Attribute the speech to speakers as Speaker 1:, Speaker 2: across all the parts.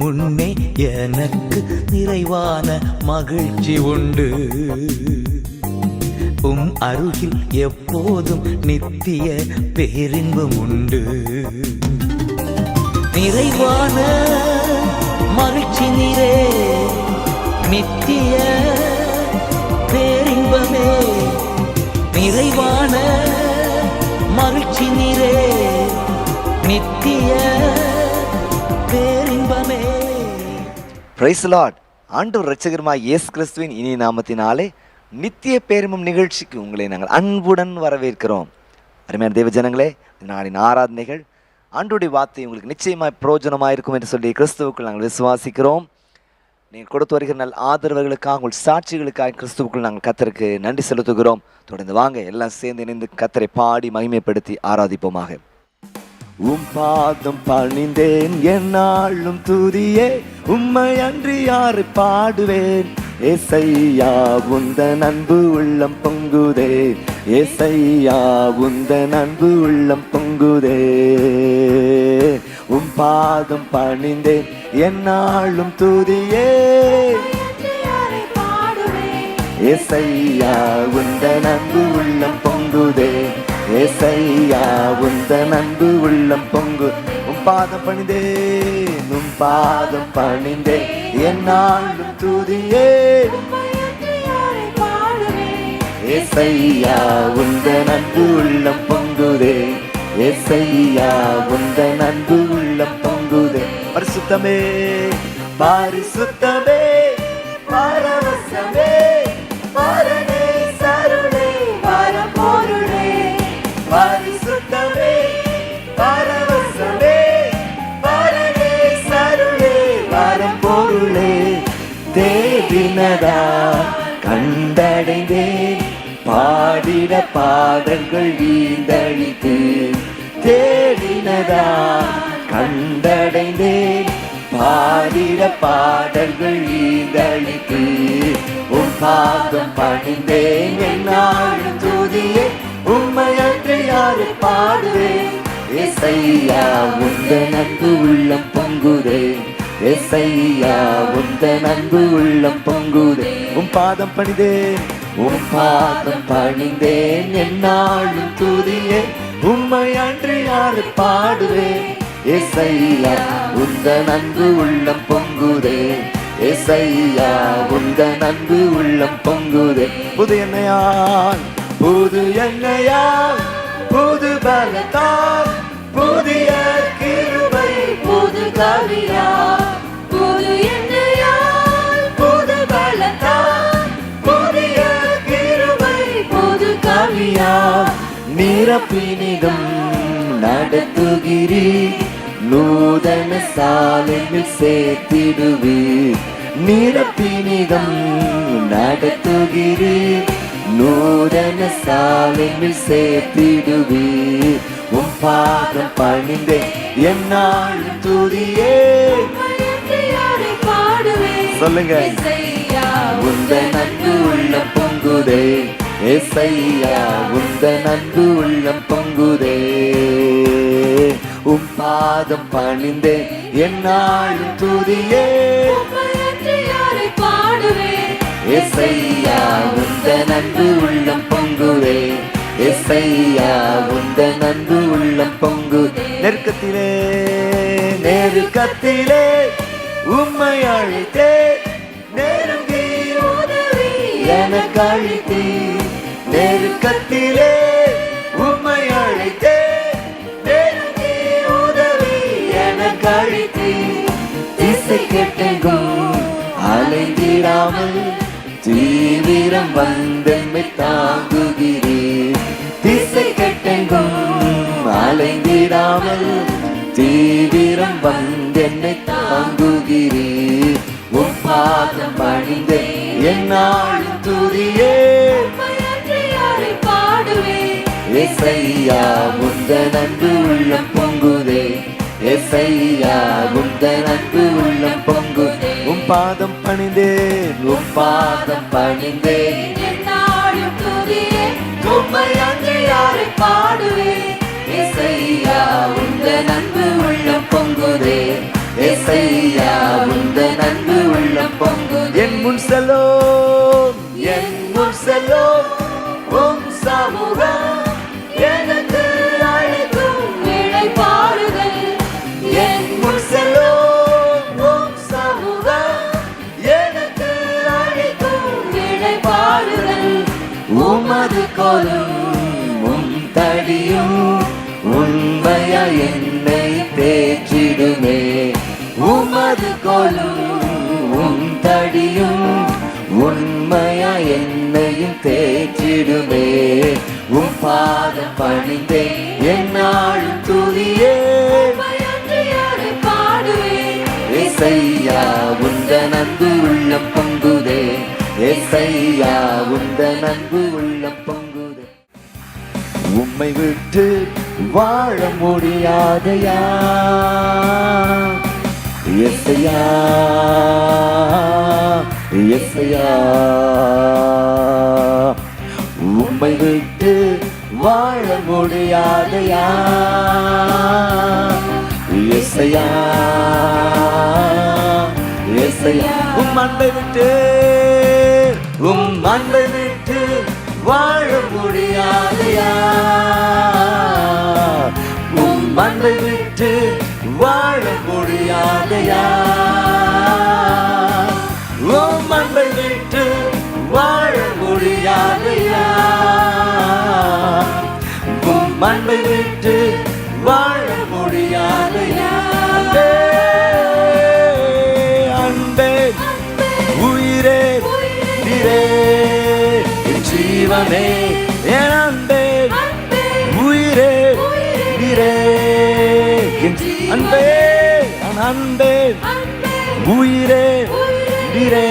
Speaker 1: முன்னே எனக்கு நிறைவான மகிழ்ச்சி உண்டு. அருகில் எப்போதும் நித்திய பேரின்பம் உண்டு. நிறைவான மகிழ்ச்சி நீரே, நித்திய பேரின்பமே. நிறைவான மகிழ்ச்சி நீரே, நித்திய பேரின்பமே.
Speaker 2: Price the Lord. ஆண்டவர் இரட்சகருமாய் இயேசு கிறிஸ்துவின் இனிய நாமத்தினாலே நித்திய பேரின்பம் நிகழ்ச்சிக்கு உங்களை நாங்கள் அன்புடன் வரவேற்கிறோம். அருமையான தேவ ஜனங்களே, நாளின் ஆராதனைகள் ஆண்டவருடைய வார்த்தை உங்களுக்கு நிச்சயமாய் பிரயோஜனமாக இருக்கும் என்று சொல்லி கிறிஸ்துவுக்குள் நாங்கள் விசுவாசிக்கிறோம். நீங்கள் கொடுத்து வருகிற நல்ல ஆதரவுகளுக்காக, உங்கள் சாட்சிகளுக்காக கிறிஸ்துவுக்குள் நாங்கள் கர்த்தருக்கு நன்றி செலுத்துகிறோம். தொடர்ந்து வாங்க எல்லாம் சேர்ந்து இணைந்து கர்த்தரை பாடி மகிமைப்படுத்தி ஆராதிப்போமாக. பாதம் பணிந்தேன் என்னாலும் துதியே, உம்மை அன்றி யாரு பாடுவேன். ஏசையா உந்தன் அன்பு உள்ளம் பொங்குதே, ஏசையா உந்தன் அன்பு உள்ளம் பொங்குதே. பாதம் பணிந்தேன் என்னாலும் துதியே, ஏசையா உந்தன் அன்பு உள்ளம் பொங்குதே, ஏசையா உந்தன் அன்பு உள்ளம் பொங்கு. பாதம் பணிந்தேன், பாதம் பணிந்தேன் என்னாலும் துதியே, ஏசையா உந்தன் அன்பு உள்ளம் பொங்குதே, ஏசையா உந்தன் அன்பு உள்ளம் பொங்குதே. பரிசுத்தமே பரிசுத்தமே பரவசமே, பரனே சருளே பரம்பொருளே. பரிசுத்தமே பரவசமே, பரனே சருளே பரம்பொருளே. தேடினதா கண்டடைந்தேன், பாடிட பாடல்கள் வீந்தளித்து. தேடினதா கண்டடைந்தேன், பாடிட பாடல்கள் வீந்தளித்து. பாதம் பணிந்தேன் என்னாலும் துதியே, உம்மை அன்று யாரு பாடுவேன். ஏசையா உந்தன் அன்பு உள்ளம் பொங்குதே, ஏசையா உந்தன் அன்பு உள்ளம் பொங்குதே. பாதம் பணிந்தேன், பாதம் பணிந்தேன் என்னாலும் துதியே, உம்மை அன்று யாரு பாடுவேன். ஏசையா உந்தன் அன்பு உள்ளம் பொங்குதே, ஏசையா உந்தன் அன்பு உள்ளம் பொங்குதே. புது எண்ணெயால் புது எண்ணெயால் புது பலத்தால், புதிய கிருபை புது கவியால். புது எண்ணெயால் புது பலத்தால், புதிய கிருபை புது கவியால். நிரப்பினிடம் நடத்துகிறீர், நூதன சாலையில் சேர்த்திடுவீர். நிரப்பினிடம் நடத்துகிறீர், நூதன சாலையில் சேர்த்திடுவீர். பாதம் பணிந்தேன் என்னாலும் துதியே. சொல்லுங்க. உந்தன் அன்பு உள்ளம் பொங்குதே, ஏசையா உந்தன் அன்பு உள்ளம் பொங்குதே. பாதம் பணிந்தேன் என்னாலும் துதியே, ஏசையா உந்தன் அன்பு உள்ளம் பொங்குதே, ஏசையா உந்தன் அன்பு உள்ளம் பொங்குதே. நெருக்கத்திலே நெருக்கத்திலே உம்மை அழைத்தே, நெருங்கி உதவி எனக்கு அழைத்தே. நெருக்கத்திலே உம்மை அழைத்தே, நெருங்கி உதவி எனக்கு அழைத்தே. திசை கெட்டெங்கும் அலைந்திடாமல் தீவிரம் வந்தென்மை தாங்குகிறேன். திசை கெட்டெங்கும் அலைந்திடாமல் தீவிரம் வந்தென்னை தாங்குகிறேன். பாதம் பணிந்தேன் என்னாலும் துதியே, ஏசையா உந்தன் அன்பு உள்ளம் பொங்குதே, ஏசையா உந்தன் அன்பு உள்ளம் பொங்குதே. பாதம் பணிந்தேன், பாதம் பணிந்தேன் என்னாலும் துதியே, உம்மை அன்று யாரை பாடுவேன். ஏசையா உந்தன் அன்பு உள்ளம் பொங்குதே, ஏசையா கோலும் உம் தடியும் உண்மையா என்னை தேற்றிடுமே. உமது கோலும் உம் தடியும் உண்மையா என்னையும் தேற்றிடுமே. உம் பாதம் பணிந்தே என்னாலும் துதியே ஏசையா உந்தன் அன்பு உள்ளம் பொங்குதே. ஏசையா உந்தன் அன்பு உள்ளம் பொங்குதே. உம்மை விட்டு வாழ முடியாதையா ஏசையா ஏசையா. உம்மை விட்டு வாழ முடியாதையா ஏசையா ஏசையா. உம் அன்பை விட்டு வாழ முடியாதையா. உம் அன்பை விட்டு வாழ முடியாதையா. உம் அன்பை விட்டு வாழ முடியாதையா. உம் அன்பை விட்டு வாழ முடியாதையா. அன்பே உயிரே நீரே என் ஜீவனே. என் அன்பே உயிரே நீரே என் அன்பே. அன்பே உயிரே நீரே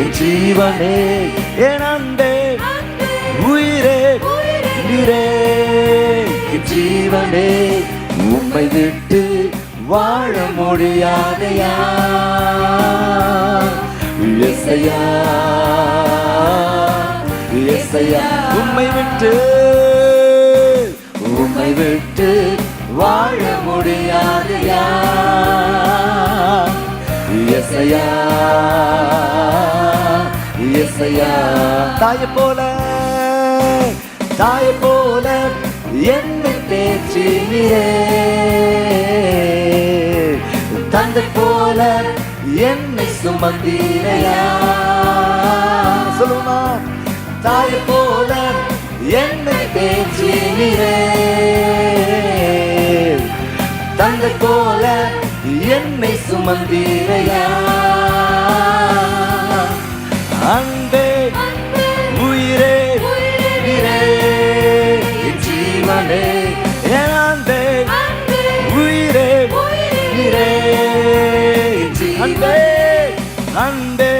Speaker 2: என் ஜீவனே. என் அன்பே உயிரே நீரே என் ஜீவனே. உம்மை விட்டு வாழ முடியாதையா ஏசையா ஏசையா. உம்மை விட்டு வாழ முடியாதையா ஏசையா ஏசையா. தாயை போல என்னை தேற்றினீரே. தந்தை போல என்னை சுமந்தீரையா. சொல்லுமா. தாயை போல என்னை தேற்றினீரே. தந்தை போல என்னை சுமந்தீரையா. அன்பே உயிரே நீரே என் ஜீவனே. என் அன்பே உயிரே நீரே என் அன்பே. அன்பே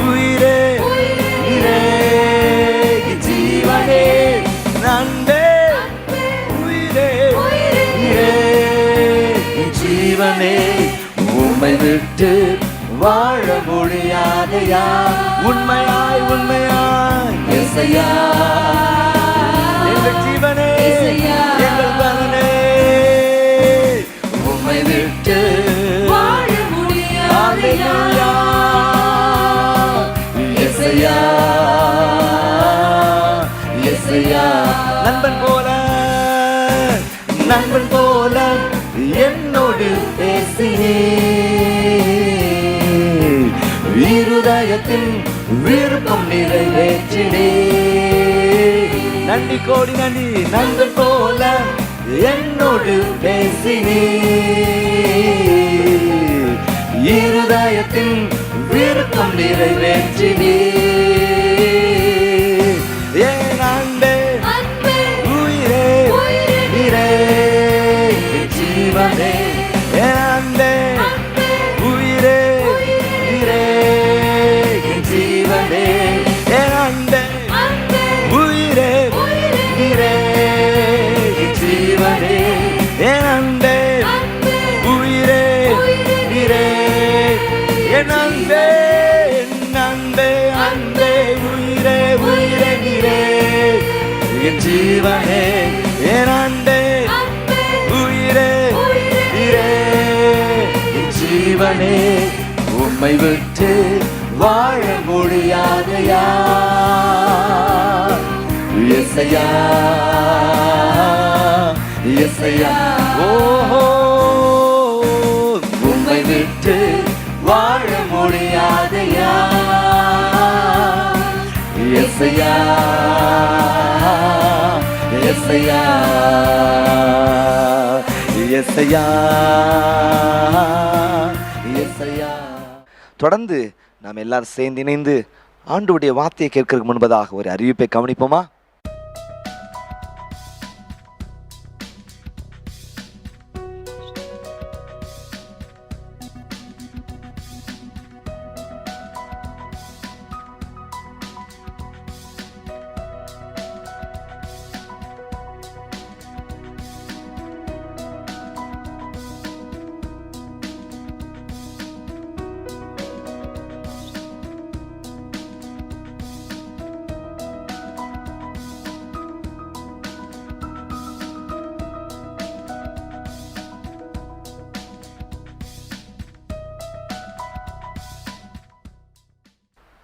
Speaker 2: உயிரே நீரே என் ஜீவனே. அன்பே உயிரே நீரே என் ஜீவனே. உம்மை விட்டு வாழ முடியாதையா. உண்மையாய் ஏசையா எங்கள் ஜீவனே எங்கள் பலனே. உம்மை விட்டு வாழ முடியாதையா ஏசையா ஏசையா. நண்பன் போல என்னோடு பேசினே. இருதயத்தின் விருப்பம் நிறைவேற்றினே. நன்றி கோடி நன்றி. நண்பன் போல என்னோடு பேசினே. இருதயத்தின் விருப்பம் நிறைவேற்றினே. என் அன்பே உயிரே நீரே என் ஜீவனே. என் அன்பே உயிரே நீரே என் ஜீவனே. என் அன்பே உயிரே நீரே என் ஜீவனே. என் அன்பே உயிரே நீரே என் அன்பே. அன்பே உயிரே நீரே என் ஜீவனே. என் அன்பே உயிரே நீரே என் ஜீவனே. உம்மை விட்டு வாழ முடியாதையா ஏசையா ஏசையா. ஓஹோ. உம்மை விட்டு வாழ முடியாதையா ஏசையா ஏசையா ஏசையா. தொடர்ந்து நாம் எல்லாரும் சேர்ந்து இணைந்து ஆண்டவருடைய வார்த்தையை கேட்கறதுக்கு முன்பதாக ஒரு அறிவிப்பை கவனிப்போமா?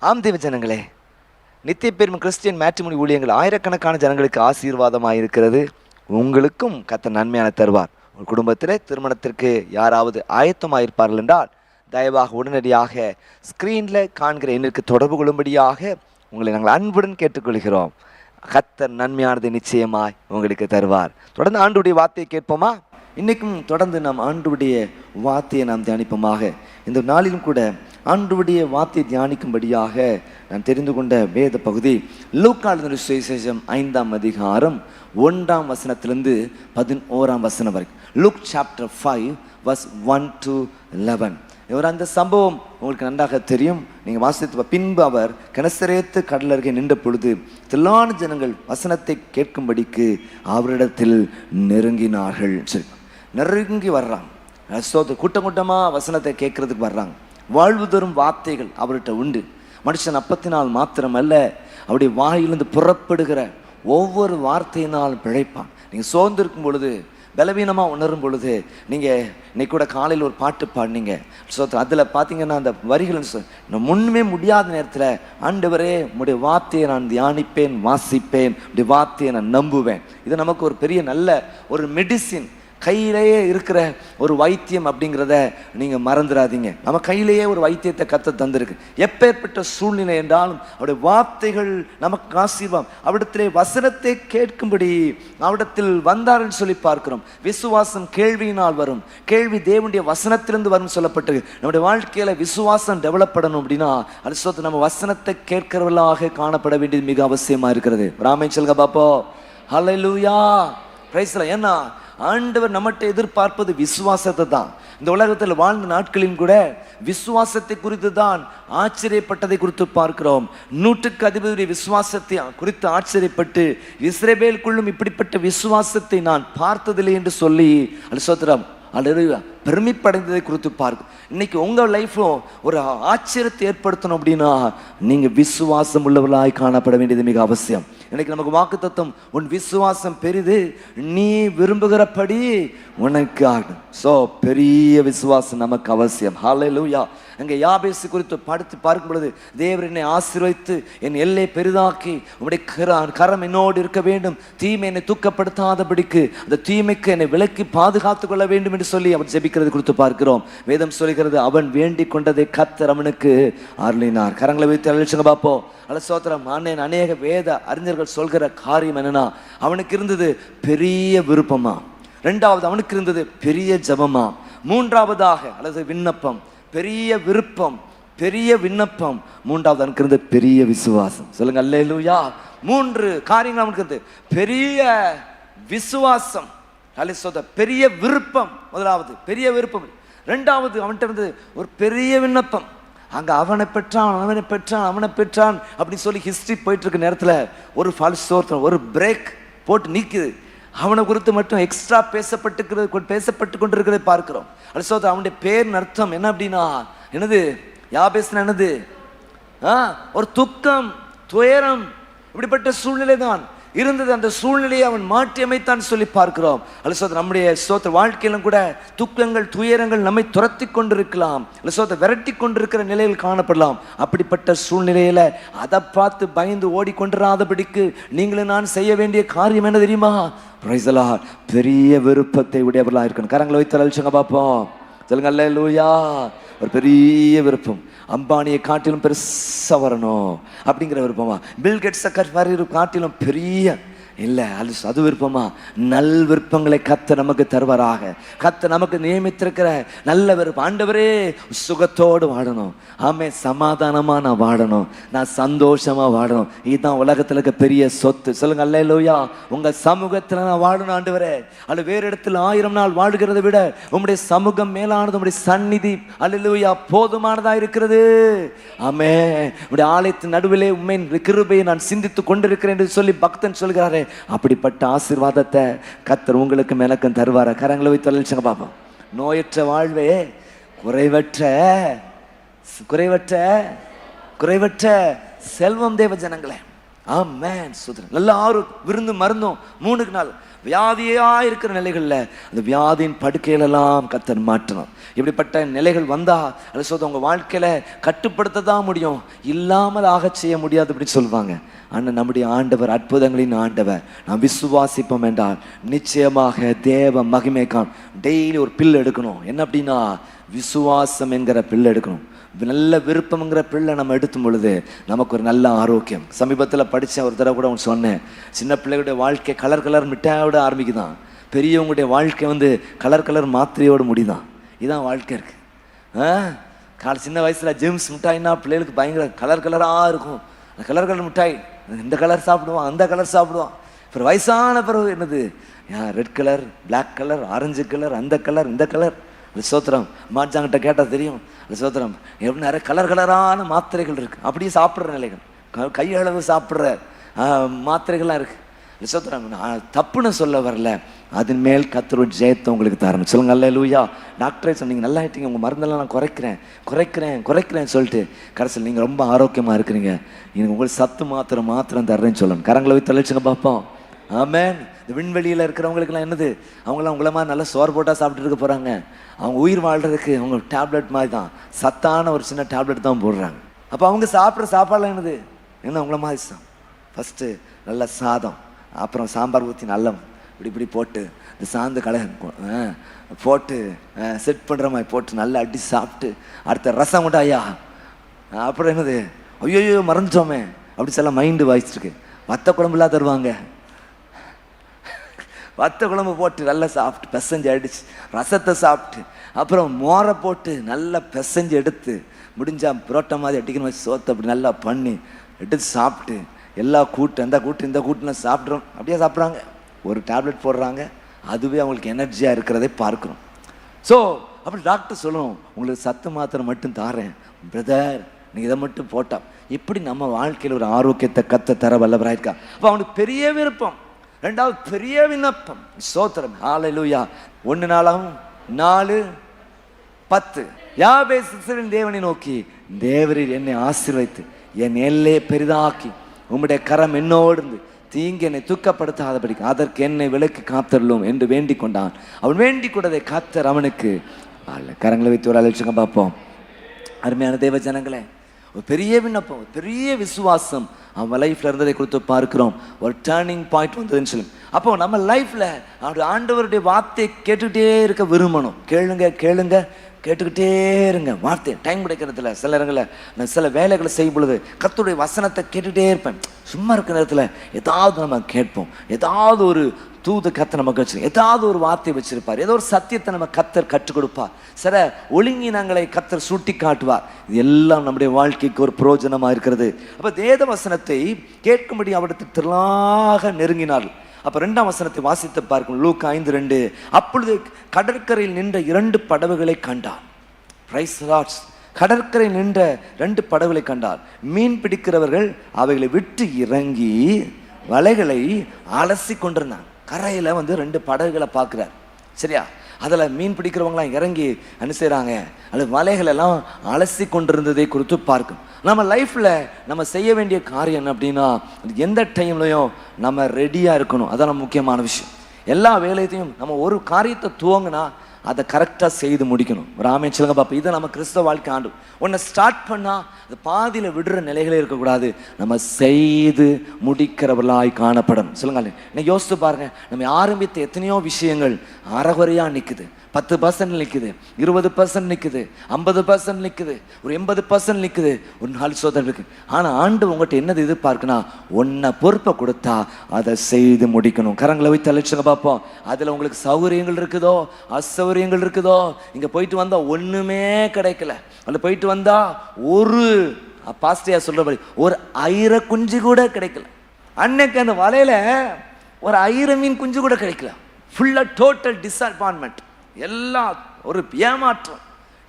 Speaker 2: ஆம் தேவ ஜனங்களே, நித்திய பெரும் கிறிஸ்டியன் மேட்ரிமோனி ஊழியங்கள் ஆயிரக்கணக்கான ஜனங்களுக்கு ஆசீர்வாதமாக இருக்கிறது. உங்களுக்கும் கர்த்தர் நன்மையான தருவார். உங்கள் குடும்பத்தில் திருமணத்திற்கு யாராவது ஆயத்தமாயிருப்பார்கள் என்றால் தயவாக உடனடியாக ஸ்க்ரீனில் காண்கிற எண்ணிற்கு தொடர்பு கொள்ளும்படியாக உங்களை நாங்கள் அன்புடன் கேட்டுக்கொள்கிறோம். கர்த்தர் நன்மையானதை நிச்சயமாய் உங்களுக்கு தருவார். தொடர்ந்து ஆண்டவருடைய வார்த்தையை கேட்போமா? இன்றைக்கும் தொடர்ந்து நாம் ஆண்டவருடைய வார்த்தையை நாம் தியானிப்போமாக. இந்த நாளிலும் கூட ஆண்டவருடைய வார்த்தையை தியானிக்கும்படியாக நான் தெரிந்து கொண்ட வேத பகுதி லூக்கா எழுதின சுவிசேஷம் 5ஆம் அதிகாரம் 1ஆம் வசனத்திலிருந்து 11ஆம் வசனம் வரைக்கும். Look chapter 5 verse 1 to 11. இவர் அந்த சம்பவம் உங்களுக்கு நன்றாக தெரியும். நீங்கள் வாசித்து பின்பு அவர் கெனசரேத்து கடல் அருகே நின்ற பொழுது திரளான ஜனங்கள் வசனத்தை கேட்கும்படிக்கு அவரிடத்தில் நெருங்கினார்கள். சரி, நெருங்கி வர்றாங்க. கூட்டம் கூட்டமாக வசனத்தை கேட்கறதுக்கு வர்றாங்க. வாழ்வு தரும் வார்த்தைகள் அவர்கிட்ட உண்டு. மனுஷன் அப்பத்தினால் மாத்திரமல்ல, அவருடைய வாயிலிருந்து புறப்படுகிற ஒவ்வொரு வார்த்தையினாலும் பிழைப்பான். நீங்கள் சோர்ந்திருக்கும் பொழுது, பலவீனமாக உணரும் பொழுது, நீங்கள் இன்னைக்கு கூட காலையில் ஒரு பாட்டு பாடினீங்க. அதில் பார்த்தீங்கன்னா அந்த வரிகள் நான் முன்னுமே முடியாத நேரத்தில் ஆண்டவரே உடைய வார்த்தையை நான் தியானிப்பேன், வாசிப்பேன், உடைய வார்த்தையை நான் நம்புவேன். இது நமக்கு ஒரு பெரிய நல்ல ஒரு மெடிசின், கையிலேயே இருக்கிற ஒரு வைத்தியம் அப்படிங்கிறத நீங்கள் மறந்துடாதீங்க. நம்ம கையிலேயே ஒரு வைத்தியத்தை கத்த தந்திருக்கு. எப்பேற்பட்ட சூழ்நிலை என்றாலும் அவருடைய வார்த்தைகள் நமக்கு ஆசீர்வாதம். அவரிடத்திலே வசனத்தை கேட்கும்படி அவரிடத்தில் வந்தார்கள் சொல்லி பார்க்கிறோம். விசுவாசம் கேள்வியினால் வரும், கேள்வி தேவனுடைய வசனத்திலிருந்து வரும் சொல்லப்பட்டு நம்முடைய வாழ்க்கையில விசுவாசம் டெவலப் பண்ணணும் அப்படின்னா அது சொல்ல நம்ம வசனத்தை கேட்கிறவர்களாக காணப்பட வேண்டியது மிக அவசியமா இருக்கிறது. ராமேன் சொல்லுங்க பாப்போ. ஹல்லேலூயா, பிரைஸ் தி லார்ட். ஏன்னா ஆண்டவர் நம்மகிட்ட எதிர்பார்ப்பது விசுவாசத்தை தான். இந்த உலகத்தில் வாழ்ந்த நாட்களிலும் கூட விசுவாசத்தை குறித்து தான் ஆச்சரியப்பட்டதை குறித்து பார்க்கிறோம். 100க்கு அதிபதியுடைய விசுவாசத்தை குறித்து ஆச்சரியப்பட்டு இஸ்ரவேலுக்குள்ளும் இப்படிப்பட்ட விசுவாசத்தை நான் பார்த்ததில்லை என்று சொல்லி அல்சோத்ரம் பெருமைப்படைந்ததை குறித்து பார்க்கும். இன்னைக்கு உங்கள் லைஃப்பும் ஒரு ஆச்சரியத்தை ஏற்படுத்தணும் அப்படின்னா நீங்கள் விசுவாசம் உள்ளவர்களாய் காணப்பட வேண்டியது மிக அவசியம். இன்னைக்கு நமக்கு வாக்குத்தத்தம், உன் விசுவாசம் பெரிது, நீ விரும்புகிறபடி உனக்கு ஆகும். ஸோ பெரிய விசுவாசம் நமக்கு அவசியம். ஹல்லேலூயா. அங்கே யாபேசு குறித்து படித்து பார்க்கும் பொழுது, தேவர் என்னை ஆசீர்வதித்து என் எல்லை பெரிதாக்கி உம்முடைய கரம் என்னோடு இருக்க வேண்டும், தீமை என்னை தூக்கப்படுத்தாதபடிக்கு அந்த தீமைக்கு என்னை விலக்கி பாதுகாத்து கொள்ள வேண்டும் என்று சொல்லி அவன் ஜெபிக்கிறது குறித்து பார்க்கிறோம். வேதம் சொல்கிறது, அவன் வேண்டிக் கொண்டதை கர்த்தர் அவனுக்கு அருளினார். கரங்களை வைத்து அழிச்சுங்க பார்ப்போம். அலசோத்திரம். அநேக வேத அறிஞர்கள் சொல்கிற காரியம் என்னன்னா, அவனுக்கு இருந்தது பெரிய விருப்பமா, 2வது அவனுக்கு இருந்தது பெரிய ஜபமா, 3வதாக அல்லது விண்ணப்பம், பெரிய விருப்பம், பெரிய விண்ணப்பம், 3வது அவனுக்கு இருந்த பெரிய விசுவாசம். சொல்லுங்க அல்லேலூயா. 3 காரியங்கள் அவனுக்கு இருந்தது. பெரிய விசுவாசம், பெரிய விருப்பம், 1வது பெரிய விருப்பம், 2வது அவன்கிட்ட இருந்தது ஒரு பெரிய விண்ணப்பம். அங்கே அவனை பெற்றான், அவனை பெற்றான், அவனை பெற்றான் அப்படின்னு சொல்லி ஹிஸ்ட்ரி போயிட்டு இருக்க நேரத்தில் ஒரு ஃபால்ஸ் ஒரு பிரேக் போட்டு நீக்குது. அவனை குறித்து மட்டும் எக்ஸ்ட்ரா பேசப்பட்டு கொண்டிருக்கிறதை பார்க்கிறோம். அது அவனுடைய பேரின் அர்த்தம் என்ன அப்படின்னா, என்னது யாபேஸ்னா என்னது? ஒரு துக்கம், துயரம், இப்படிப்பட்ட சூழ்நிலை தான் இருந்தது. அந்த சூழ்நிலையை அவன் மாற்றி அமைத்தான் சொல்லி பார்க்கிறோம். அல்ல நம்முடைய சோத்திர வாழ்க்கையிலும் கூட துக்கங்கள், துயரங்கள் நம்மை துரத்தி கொண்டிருக்கலாம், அல்ல விரட்டி கொண்டிருக்கிற நிலையில் காணப்படலாம். அப்படிப்பட்ட சூழ்நிலையில அதை பார்த்து பயந்து ஓடிக்கொண்டிராதபடிக்கு நீங்களும் நான் செய்ய வேண்டிய காரியம் என்ன தெரியுமா? Price the Lord. பெரிய விருப்பத்தை உடையவர்களாக இருக்கணும். கரங்களை வைத்து அழிச்சுங்க பார்ப்போம். சொல்லுங்க அல்லேலூயா. ஒரு பெரிய விருப்பம், அம்பானியை காட்டிலும் பெருசா வரணும் அப்படிங்கிற விருப்பமா, பில்கேட்ஸை காட்டிலும் பெரிய இல்லை, அது விருப்பமா? நல் விருப்பங்களை கத்த நமக்கு தருவாராக. கத்த நமக்கு நியமித்திருக்கிற நல்ல விருப்பம். ஆண்டவரே, சுகத்தோடு வாழணும், ஆமே, சமாதானமா நான் வாழணும், நான் சந்தோஷமா வாழணும். இதுதான் உலகத்துல இருக்க பெரிய சொத்து. சொல்லுங்க அல்லேலூயா. உங்க சமூகத்துல நான் வாழணும் ஆண்டவரே. அல்ல வேறு இடத்துல 1000 நாள் வாழ்கிறத விட உங்களுடைய சமூகம் மேலானது, உங்களுடைய சந்நிதி அல்லேலூயா போதுமானதா இருக்கிறது. ஆமே, உங்களுடைய ஆலயத்தின் நடுவிலே உண்மையின் கிருபையை நான் சிந்தித்து கொண்டிருக்கிறேன் என்று சொல்லி பக்தன் சொல்கிறாரே, அப்படிப்பட்ட ஆசீர்வாதத்தை கர்த்தர் உங்களுக்கு எனக்கும் தருவார. கரங்களை வைத்து தொழிற்சங்க பார்ப்போம். நோயற்ற வாழ்வே, குறைவற்ற செல்வம் தேவ ஜனங்களே. ஆமென். சுதரன் நல்ல விருந்து மருந்தும் 3 நாள் வியாதியா இருக்கிற நிலைகள்ல அந்த வியாதியின் படுக்கையிலெல்லாம் கர்த்தர் மாற்றணும். இப்படிப்பட்ட நிலைகள் வந்தா அது சொல்ல உங்க வாழ்க்கையில கட்டுப்படுத்த தான் முடியும், இல்லாமல் ஆக செய்ய முடியாது அப்படின்னு சொல்லுவாங்க. ஆனால் நம்முடைய ஆண்டவர் அற்புதங்களின் ஆண்டவர். நாம் விசுவாசிப்போம் என்றால் நிச்சயமாக தேவ மகிமைக்கான் டெய்லி ஒரு பில் எடுக்கணும். என்ன அப்படின்னா, விசுவாசம் என்கிற பில் எடுக்கணும். நல்ல விருப்பம்ங்கிற பிள்ளை நம்ம எடுத்தும் பொழுது நமக்கு ஒரு நல்ல ஆரோக்கியம். சமீபத்தில் படித்தேன், ஒரு தடவை கூட அவங்க சொன்னேன், சின்ன பிள்ளைகளுடைய வாழ்க்கை கலர் மிட்டாயோட ஆரம்பிக்குதான், பெரியவங்களுடைய வாழ்க்கை கலர் மாத்திரையோடு முடிதான். இதுதான் வாழ்க்கை இருக்கு. சின்ன வயசில் ஜேம்ஸ் மிட்டாய்னா பிள்ளைகளுக்கு பயங்கர கலராக இருக்கும். அந்த கலர் மிட்டாய், இந்த கலர் சாப்பிடுவான், அந்த கலர் சாப்பிடுவான். அப்புறம் வயசான பிறகு என்னது, red colour, black colour, orange colour, அந்த கலர், இந்த கலர். அது சோத்திரம் மாச்சாங்கிட்ட கேட்டால் தெரியும். அது சோத்திரம் எப்படி நிறைய கலரான மாத்திரைகள் இருக்கு. அப்படியே சாப்பிட்ற நிலைகள், கையளவு சாப்பிட்ற மாத்திரைகள்லாம் இருக்கு. சோத்திரம் தப்புன்னு சொல்ல வரல, அதன் மேல் கர்த்தர் ஜெயத்தை உங்களுக்கு தரணும். சொல்லுங்க அல்லேலூயா. டாக்டரே சொன்னீங்க நல்லா ஆயிட்டீங்க, உங்கள் மருந்தெல்லாம் நான் குறைக்கிறேன் சொல்லிட்டு கடைசியில் நீங்கள் ரொம்ப ஆரோக்கியமாக இருக்கிறீங்க, எனக்கு உங்களுக்கு சத்து மாத்திரம் தர்றேன்னு சொல்லணும். கரங்களை போய் தொலைச்சுங்க பார்ப்போம். ஆமென். இந்த விண்வெளியில் இருக்கிறவங்களுக்குலாம் என்னது, அவங்களாம் உங்களை மாதிரி நல்லா சோறு போட்டால் சாப்பிட்டு இருக்க போகிறாங்க. அவங்க உயிர் வாழ்கிறதுக்கு அவங்க டேப்லெட் மாதிரி தான், சத்தான ஒரு சின்ன டேப்லெட் தான் போடுறாங்க. அப்போ அவங்க சாப்பிட்ற சாப்பாடுலாம் என்னது, என்ன உங்களை மாதிரி தான். ஃபஸ்ட்டு நல்ல சாதம், அப்புறம் சாம்பார் ஊற்றி நல்ல இப்படி போட்டு இந்த சாந்து போட்டு செட் பண்ணுற மாதிரி போட்டு நல்லா அடி சாப்பிட்டு, அடுத்த ரசம் கூட ஐயா, அப்புறம் என்னது, ஐயோ மறந்துட்டோமே அப்படி சொல்ல மைண்டு வாய்ச்சிருக்கு. வத்த குழம்புலாம் தருவாங்க, வத்த குழம்பு போட்டு நல்லா சாப்பிட்டு பிசைஞ்சு அடிச்சு ரசத்தை சாப்பிட்டு, அப்புறம் மோரை போட்டு நல்லா பிசைஞ்சு எடுத்து முடிஞ்சா புரோட்டா மாதிரி அடிக்கிற மாதிரி சோத்தை அப்படி நல்லா பண்ணி எடுத்து சாப்பிட்டு, எல்லா கூட்டு அந்த கூட்டு இந்த கூட்டுலாம் சாப்பிட்றோம். அப்படியே சாப்பிட்றாங்க, ஒரு டேப்லெட் போடுறாங்க, அதுவே அவங்களுக்கு எனர்ஜியாக இருக்கிறதே பார்க்குறோம். ஸோ அப்படி டாக்டர் சொல்லணும், உங்களுக்கு சத்து மாத்திரை மட்டும் தாரேன் பிரதர், நீங்கள் இதை மட்டும் போட்டா. இப்படி நம்ம வாழ்க்கையில் ஒரு ஆரோக்கியத்தை கத்த தர வல்லவராயிருக்கா. அப்போ அவனுக்கு பெரிய விருப்பம், ரெண்டாவது பெரிய விண்ணப்பம். ஸ்தோத்திரம் ஹல்லேலூயா. 1 நாளாகவும் 4:10 யாபேசின் தேவனை நோக்கி, தேவரீர் என்னை ஆசீர்வதித்து என் எல்லையை பெரிதாக்கி உம்முடைய கரம் என்னோடு இருந்து தீங்கு என்னை துக்கப்படுத்தாதபடி அதற்கு என்னை விலக்கி காத்தருளும் என்று வேண்டிக் கொண்டான். அவன் வேண்டிக் கொண்டதை கர்த்தர் அவனுக்கு கரங்களை வைத்து ஒரு அழைச்சுங்க பார்ப்போம். அருமையான தேவ ஜனங்களே, ஒரு பெரிய விண்ணப்பம், ஒரு பெரிய விசுவாசம் அவன் லைஃப்ல இருந்ததை கொடுத்து பார்க்கிறோம். ஒரு டேர்னிங் பாயிண்ட் வந்ததுன்னு சொல்லி, அப்போ நம்ம லைஃப்ல ஆண்டவருடைய வார்த்தையை கேட்டுக்கிட்டே இருக்க விரும்பணும். கேளுங்க கேட்டுக்கிட்டே இருங்க. வார்த்தை டைம் கிடைக்கிறதுல சில நேரங்களில் நான் சில வேலைகளை செய்யும் பொழுது கர்த்தருடைய வசனத்தை கேட்டுகிட்டே இருப்பேன். சும்மா இருக்கிற நேரத்தில் ஏதாவது நம்ம கேட்போம், ஏதாவது ஒரு தூது கர்த்தர் நமக்கு வச்சிருக்க, ஏதாவது ஒரு வார்த்தை வச்சிருப்பார், ஏதோ ஒரு சத்தியத்தை நம்ம கர்த்தர் கற்றுக் கொடுப்பார், சில ஒழுங்கினங்களை கர்த்தர் சுட்டி காட்டுவார். இது எல்லாம் நம்முடைய வாழ்க்கைக்கு ஒரு பிரயோஜனமா இருக்கிறது. அப்ப வேத வசனத்தை கேட்கும்படி அவரிடத்தில் திரளாக நெருங்கினார்கள். அப்ப 2ஆம் வசனத்தை வாசித்து பார்க்கும். லூக்கா 5:2. அப்பொழுது கடற்கரையில் நின்ற 2 படகுகளை கண்டார். Price the Lord. கடற்கரையில் நின்ற 2 படகுகளை கண்டார். மீன் பிடிக்கிறவர்கள் அவைகளை விட்டு இறங்கி வலைகளை அலசி கொண்டிருந்தாங்க. கரையில 2 படகுகளை பார்க்கிறார். சரியா? அதில் மீன் பிடிக்கிறவங்களாம் இறங்கி என்ன செய்கிறாங்க, அல்லது வலைகள் எல்லாம் அலசி கொண்டிருந்ததை குறித்து பார்க்கும். நம்ம லைஃப்பில் நம்ம செய்ய வேண்டிய காரியம் என்ன அப்படின்னா, எந்த டைம்லையும் நம்ம ரெடியாக இருக்கணும். அதான் முக்கியமான விஷயம். எல்லா வேலையத்தையும் நம்ம ஒரு காரியத்தை துவங்கினா அதை கரெக்டாக செய்து முடிக்கணும். ராமேன் சொல்லுங்க பாப்பா, இதை நம்ம கிறிஸ்தவ வாழ்க்கை ஆண்டு ஒன்றை ஸ்டார்ட் பண்ணால் அது பாதியில் விடுற நிலைகளே இருக்கக்கூடாது. நம்ம செய்து முடிக்கிறவர்களாய் காணப்படும். சொல்லுங்க, இன்னைக்கு யோசித்து பாருங்க, நம்ம ஆரம்பித்த எத்தனையோ விஷயங்கள் அறகுறையாக நிற்குது, 10% நிற்குது, 20% நிற்குது, 50% நிற்குது, ஒரு 80% நிற்குது, ஒரு 4 சோதனை இருக்கு. ஆனால் ஆண்டு உங்கள்கிட்ட என்னது எதிர்பார்க்குன்னா, ஒன்றை பொறுப்பை கொடுத்தா அதை செய்து முடிக்கணும். கரங்களை வைத்து அழைச்சுங்க பார்ப்போம். அதில் உங்களுக்கு சௌகரியங்கள் இருக்குதோ அசௌகரியங்கள் இருக்குதோ, இங்கே போயிட்டு வந்தால் ஒன்றுமே கிடைக்கல, அதில் போயிட்டு வந்தால் ஒரு பாஸ்டியா சொல்கிறபடி ஒரு 1000 குஞ்சு கூட கிடைக்கல. அன்னைக்கு அந்த வலையில் ஒரு 1000 மீன் குஞ்சு கூட கிடைக்கல. ஃபுல்லாக டோட்டல் டிஸப்பாயின்மெண்ட், எல்லாம் ஒரு ஏமாற்றம்.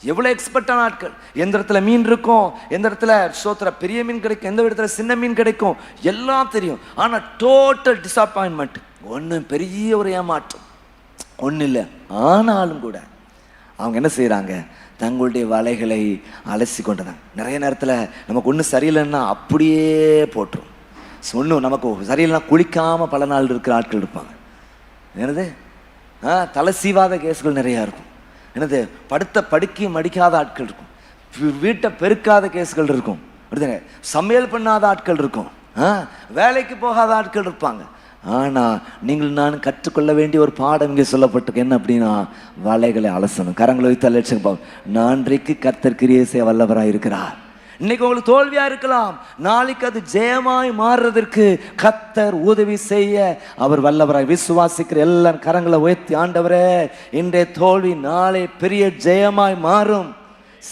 Speaker 2: எவ்வளோ எக்ஸ்பர்ட்டான ஆட்கள், எந்த இடத்துல மீன் இருக்கும், எந்த இடத்துல சோத்திர பெரிய மீன் கிடைக்கும், எந்த இடத்துல சின்ன மீன் கிடைக்கும், எல்லாம் தெரியும். ஆனால் டோட்டல் டிஸப்பாயின்மெண்ட், ஒன்றும் பெரிய ஒரு ஏமாற்றம் ஒன்றும் இல்லை. ஆனாலும் கூட அவங்க என்ன செய்கிறாங்க, தங்களுடைய வலைகளை அலசி கொண்டதாங்க. நிறைய நேரத்தில் நமக்கு ஒன்றும் சரியில்லைன்னா அப்படியே போட்டுரும். ஒன்றும் நமக்கு சரியில்லைன்னா குளிக்காமல் பல நாள் இருக்கிற ஆட்கள் இருப்பாங்க. என்னது தலை சீவாத கேஸ்கள் நிறையா இருக்கும். என்னது படுக்கையும் மடிக்காத ஆட்கள் இருக்கும், வீட்டை பெருக்காத கேஸ்கள் இருக்கும், அப்படிதானே சமையல் பண்ணாத ஆட்கள் இருக்கும், வேலைக்கு போகாத ஆட்கள் இருப்பாங்க. ஆனால் நீங்கள் நான் கற்றுக்கொள்ள வேண்டிய ஒரு பாடம் இங்கே சொல்லப்பட்டிருக்கு. என்ன அப்படின்னா, வலைகளை அலசணும். கரங்களை வைத்து அலட்சியம். நான்றைக்கு கர்த்தர் கிரியை செய்ய வல்லவராக இருக்கிறார். இன்னைக்கு உங்களுக்கு தோல்வியா இருக்கலாம், நாளைக்கு அது ஜெயமாய் மாறுறதற்கு கர்த்தர் உதவி செய்ய அவர் வல்லவராய். விசுவாசிக்கிற எல்லாரும் கரங்களை உயர்த்தி, ஆண்டவரே இன்றைய தோல்வி நாளை பெரிய ஜெயமாய் மாறும்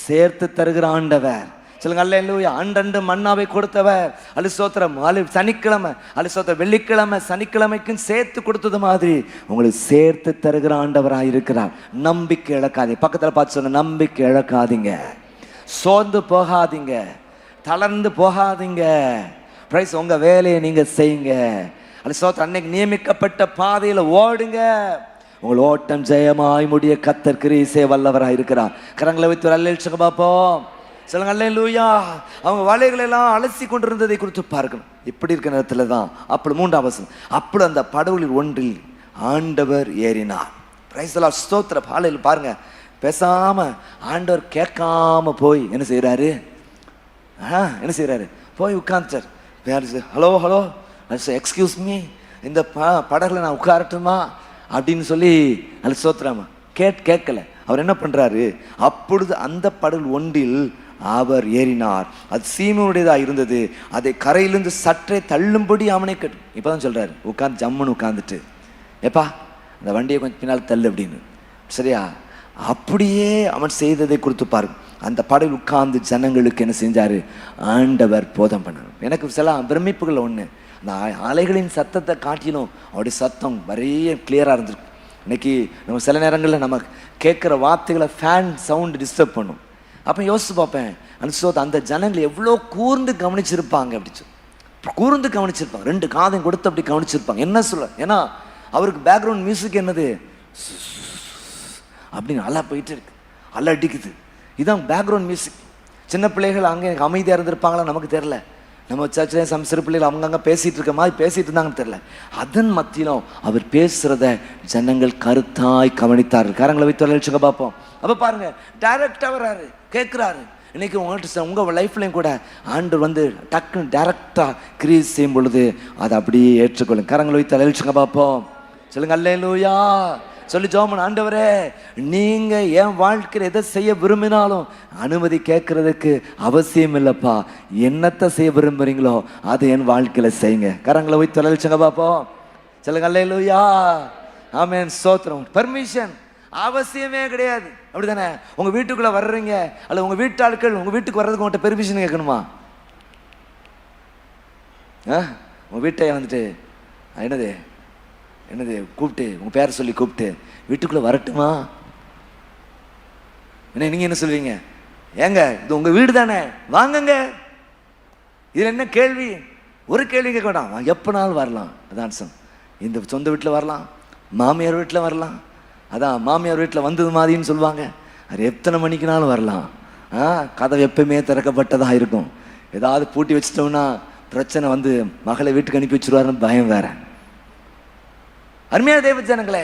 Speaker 2: சேர்த்து தருகிற ஆண்டவர். சொல்லுங்க அல்லேலூயா. அண்டண்டு மன்னாவை கொடுத்தவர். அலிசோத்திரம் சனிக்கிழமை, அலிசோத்திரம் வெள்ளிக்கிழமை, சனிக்கிழமைக்கும் சேர்த்து கொடுத்தது மாதிரி உங்களுக்கு சேர்த்து தருகிற ஆண்டவராக இருக்கிறார். நம்பிக்கை இழக்காதீங்க. பக்கத்தில் பார்த்து சொன்ன, நம்பிக்கை இழக்காதீங்க, சோர்ந்து போகாதீங்க, தளர்ந்து போகாதீங்க. பிரைஸ் உங்க வேலையை நீங்க செய்யுங்க. அலிசோத்திரம் அன்னைக்கு நியமிக்கப்பட்ட பாதையில ஓடுங்க. உங்கள் ஓட்டம் ஜெயமாய் முடிய கர்த்தர் கிரியை செய்ய வல்லவராக இருக்கிறார். கரங்களை வைத்து ஒரு அல்லேலூயா பார்ப்போம். சொல்லுங்க அல்லேலூயா. அவங்க வலைகளை எல்லாம் அலசி கொண்டிருந்ததை குறித்து பார்க்கணும். இப்படி இருக்கிற நேரத்தில் தான் அப்படி 3ஆம் வசனம், அப்படி அந்த படகுகளில் ஒன்றில் ஆண்டவர் ஏறினார். Price the Lord. ஸ்தோத்திரம். பாலையில் பாருங்க, பேசாம ஆண்டவர் கேட்காம போய் என்ன செய்யறாரு, என்ன செய்யறாரு, போய் உட்கார்ந்துட்டார். ஹலோ ஹலோ எக்ஸ்கியூஸ் மீ, இந்த படகுல நான் உட்காரட்டுமா அப்படின்னு சொல்லி அது ஸ்தோத்திரமா கேட்கல. அவர் என்ன பண்றாரு, அப்பொழுது அந்த படகு ஒன்றில் அவர் ஏறினார். அது சீமோனுடையதாக இருந்தது. அதை கரையிலிருந்து சற்றே தள்ளும்படி அவனை இப்பதான் சொல்றாரு, உட்காந்து ஜம்முன்னு உட்காந்துட்டு, ஏப்பா அந்த வண்டியை கொஞ்சம் பின்னால் தள்ளு அப்படின்னு. சரியா? அப்படியே அவன் செய்ததை குறித்து பாருங்க. அந்த படகு உட்கார்ந்து ஜனங்களுக்கு என்ன செஞ்சாரு, ஆண்டவர் போதம் பண்ணார். எனக்கு சில பிரமிப்புகள் ஒன்று, அந்த அலைகளின் சத்தத்தை காட்டிலும் அவருடைய சத்தம் நிறைய கிளியராக இருந்திருக்கும். இன்னைக்கு நம்ம சில நேரங்களில் நம்ம கேட்குற வார்த்தைகளை ஃபேன் சவுண்டு டிஸ்டர்ப் பண்ணும். அப்போ யோசிச்சு பார்ப்பேன், அந்த ஜனங்கள் எவ்வளோ கூர்ந்து கவனிச்சிருப்பாங்க. அப்படி கூர்ந்து கவனிச்சிருப்பாங்க, 2 காதையும் கொடுத்து அப்படி கவனிச்சிருப்பாங்க. என்ன சொல்ல, ஏன்னா அவருக்கு பேக்ரவுண்ட் மியூசிக் என்னது, அப்படின்னு அலை போயிட்டு இருக்கு, அலை அடிக்குது. இதுதான் பேக்ரவுண்ட் மியூசிக். சின்ன பிள்ளைகள் அங்கே அமைதியாக இருந்திருப்பாங்களா நமக்கு தெரில. நம்ம சர்ச்சில் சிறு பிள்ளைகள் அவங்கங்க பேசிட்டு இருக்க மாதிரி பேசிட்டு இருந்தாங்கன்னு தெரியல. அதன் மத்தியிலும் அவர் பேசுறத ஜனங்கள் கருத்தாய் கவனித்தார்கள். கரங்களை வைத்து வளர்ச்சிங்க பார்ப்போம். அப்போ பாருங்க, டைரக்டா வராரு, கேட்குறாரு. இன்னைக்கு உங்கள்கிட்ட உங்கள் லைஃப்லையும் கூட ஆண்டவர் வந்து டக்குன்னு டைரக்டா கிரியேட் செய்யும் பொழுது அதை அப்படியே ஏற்றுக்கொள்ளுங்க. கரங்களை வைத்து வளர்ச்சிங்க பார்ப்போம். சொல்லுங்க அல்லேலூயா. சொல்லி ஜெபம், ஆண்டவரே நீங்க என் வாழ்க்கையில் எதை செய்ய விரும்பினாலும் அனுமதி கேட்கறதுக்கு அவசியம் இல்லப்பா, என்னத்தை செய்ய விரும்புறீங்களோ அது என் வாழ்க்கையில செய்யுங்க. கரங்களை வைத்து தொலைச்சங்க பாப்போம். சொல்லுங்க அல்லேலூயா. ஆமென். ஸ்தோத்திரம். பெர்மிஷன் அவசியமே கிடையாது, அப்படிதானே? உங்க வீட்டுக்குள்ள வர்றீங்க அல்ல உங்க வீட்டாட்கள் உங்க வீட்டுக்கு வர்றதுக்கு உங்கள்கிட்ட பெர்மிஷன் கேட்கணுமா? உங்க வீட்டை வந்துட்டு என்னது கூப்பிட்டு உங்க பேரை சொல்லி கூப்பிட்டு வீட்டுக்குள்ள வரட்டுமா? நீங்க என்ன சொல்வீங்க? ஏங்க இது உங்க வீடு தானே, வாங்கங்க. இது என்ன கேள்வி? ஒரு கேள்வி கேட்க வேண்டாம், எப்பனாலும் வரலாம். அதான் இந்த சொந்த வீட்டில் வரலாம், மாமியார் வீட்டில் வரலாம். அதான் மாமியார் வீட்டில் வந்தது மாதிரின்னு சொல்லுவாங்க. அது எத்தனை மணிக்குனாலும் வரலாம். கதவு எப்பவுமே திறக்கப்பட்டதாக இருக்கும். ஏதாவது பூட்டி வச்சிட்டோம்னா பிரச்சனை வந்து மகளை வீட்டுக்கு அனுப்பி வச்சிருவாருன்னு பயம் வேற. அருமையான தேவ ஜனங்களே,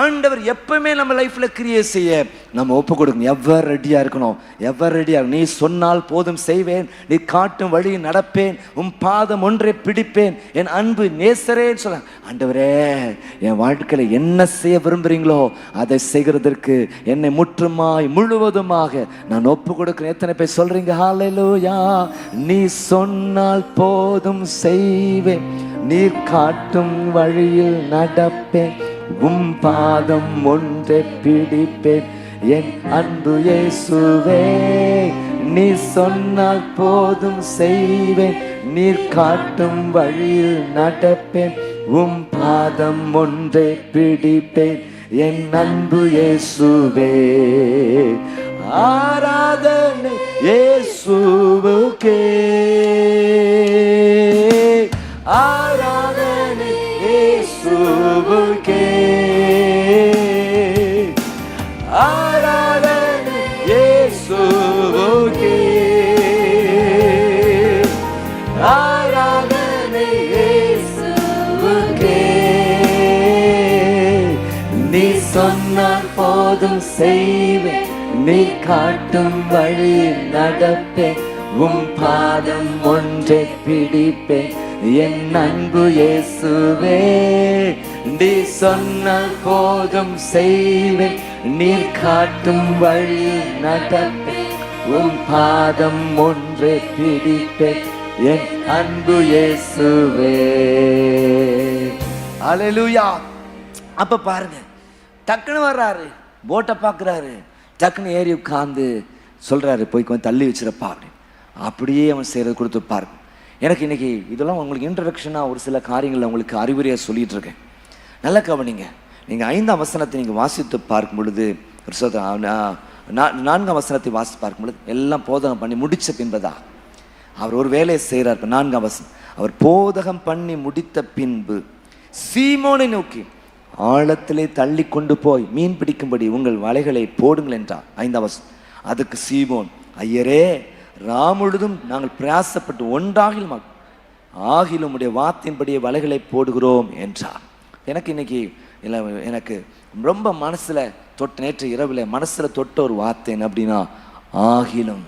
Speaker 2: ஆண்டவர் எப்பவுமே நம்ம லைஃப்ல கிரியை செய்ய நம்ம ஒப்பு கொடுக்கணும். எவர் ரெடியா இருக்கணும், எவர் ரெடியா? நீ சொன்னால் போதும் செய்வேன், நீ காட்டும் வழி நடப்பேன், உன் பாதம் ஒன்றை பிடிப்பேன், என் அன்பு நேசரேன்னு சொல்ல. ஆண்டவரே, என் வாழ்க்கையில என்ன செய்ய விரும்புறீங்களோ அதை செய்கிறதற்கு என்னை முற்றுமாய் முழுவதுமாக நான் ஒப்பு கொடுக்கிறேன். எத்தனை பேர் சொல்றீங்க ஹல்லேலூயா? நீ சொன்னால் போதும் செய்வேன், நீர் காட்டும் வழியில் நடப்பேன், உம் பாதம் ஒன்றை பிடிப்பேன், என் அன்பு இயேசுவே. நீ சொன்னால் போதும் செய்வேன், நீர் காட்டும் வழியில் நடப்பேன், உம் பாதம் ஒன்றை பிடிப்பேன், என் அன்பு இயேசுவே. ஆராதனை இயேசுவுக்கே, ஆராதனை இயேசுவுக்கே, ஆராதனை இயேசுவுக்கே, ஆராதனை இயேசுவுக்கே. நீ சொன்னால் போதும் செய்வேன், நீ காட்டும் வழி நடப்பேன், உம் பாதம் ஒன்றை பிடிப்பேன், என் அன்பு இயேசுவே. நீ சொன்னால் போதும் செய்வேன், நீர் காட்டும் வழி நடப்பேன், உம் பாதம் ஒன்றை பிடிப்பேன், என் அன்பு இயேசுவே. அல்லேலூயா. அப்ப பாருங்க, டக்குன்னு வர்றாரு, போட்டை பார்க்குறாரு, டக்குன்னு ஏறி உட்கார்ந்து சொல்றாரு, போய் கொஞ்சம் தள்ளி வச்சிருப்பா அப்படின்னு. அப்படியே அவன் செய்கிறது கொடுத்து பாருங்க. எனக்கு இன்னைக்கு இதெல்லாம் உங்களுக்கு இன்ட்ரடக்ஷனாக ஒரு சில காரியங்களை உங்களுக்கு அறிவுரையாக சொல்லிட்டு இருக்கேன். நல்லா கவனிங்க. நீங்கள் 5ஆம் வசனத்தை நீங்கள் வாசித்து பார்க்கும் பொழுது, 4ஆம் வசனத்தை வாசித்து பார்க்கும் பொழுது எல்லாம் போதகம் பண்ணி முடித்த பின்பதா அவர் ஒரு வேலையை செய்கிறார். 4ஆம் வசனம், அவர் போதகம் பண்ணி முடித்த பின்பு சீமோனை நோக்கி ஆழத்திலே தள்ளி கொண்டு போய் மீன் பிடிக்கும்படி உங்கள் வலைகளை போடுங்கள் என்றார். 5ஆம் வசனம், அதுக்கு சீமோன், ஐயரே, ராமுழுதும் நாங்கள் பிரயாசப்பட்டு ஒன்றாகிலும் ஆகிலும் உடைய வார்த்தையின்படியே வலைகளை போடுகிறோம் என்றார். எனக்கு இன்னைக்கு இல்லை, எனக்கு ரொம்ப மனசில் தொட்ட, நேற்று இரவில் மனசில் தொட்ட ஒரு வார்த்தை என்ன அப்படின்னா, ஆகிலும்.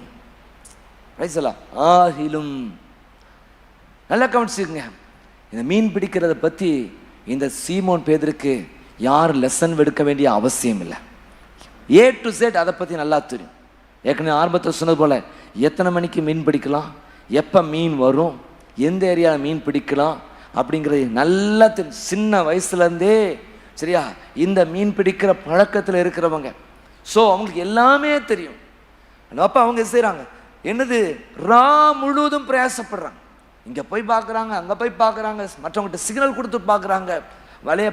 Speaker 2: ஆகிலும் நல்லா கவனிச்சுக்கங்க. இந்த மீன் பிடிக்கிறத பற்றி இந்த சீமோன் பேதுருக்கு யார் லெசன் எடுக்க வேண்டிய அவசியம் இல்லை. A to Z அதை பற்றி நல்லா தெரியும். ஏற்கனவே ஆரம்பத்தில் சொன்னது போல் எத்தனை மணிக்கு மீன் பிடிக்கலாம், எப்போ மீன் வரும், எந்த ஏரியாவில் மீன் பிடிக்கலாம் அப்படிங்கிறது நல்லா தெரியும். சின்ன வயசுலேருந்தே சரியா இந்த மீன் பிடிக்கிற பழக்கத்தில் இருக்கிறவங்க. ஸோ அவங்களுக்கு எல்லாமே தெரியும். அப்போ அவங்க செய்கிறாங்க என்னது, முழுவதும் பிரயாசப்படுறாங்க. இங்கே போய் பார்க்குறாங்க, அங்கே போய் பார்க்குறாங்க, மற்றவங்ககிட்ட சிக்னல் கொடுத்து பார்க்குறாங்க, வலையை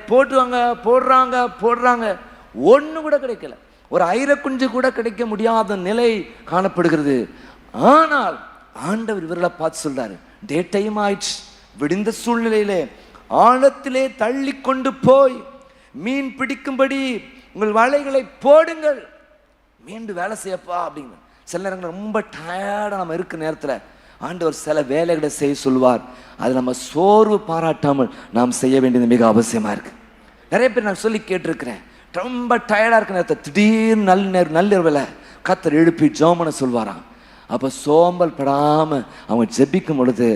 Speaker 2: போடுறாங்க, ஒன்று கூட கிடைக்கல. ஒரு ஐர குஞ்சு கூட கிடைக்க முடியாத நிலை காணப்படுகிறது. ஆனால் ஆண்டவர் இவர்களை பார்த்து சொல்றாரு, டே டைம் ஆயிடுச்சு, விடிந்த சூழ்நிலையிலே ஆழத்திலே தள்ளி கொண்டு போய் மீன் பிடிக்கும்படி உங்கள் வலைகளை போடுங்கள், மீண்டும் வேலை செய்யப்பா அப்படிங்க. சில நேரங்கள் ரொம்ப டயர்டாக நம்ம இருக்கிற நேரத்தில் ஆண்டவர் சில வேலைகளை செய்ய சொல்வார். அது நம்ம சோர்வு பாராட்டாமல் நாம் செய்ய வேண்டியது மிக அவசியமாக இருக்கு. நிறைய பேர் நான் சொல்லி கேட்டிருக்கிறேன், ரொம்ப டயர்டாக இருக்க நேரத்தை திடீர்னு நள்ளிரவில் கர்த்தர் எழுப்பி ஜெபம் சொல்வாராம். அப்போ சோம்பல் படாமல் அவங்க ஜெபிக்கும் பொழுது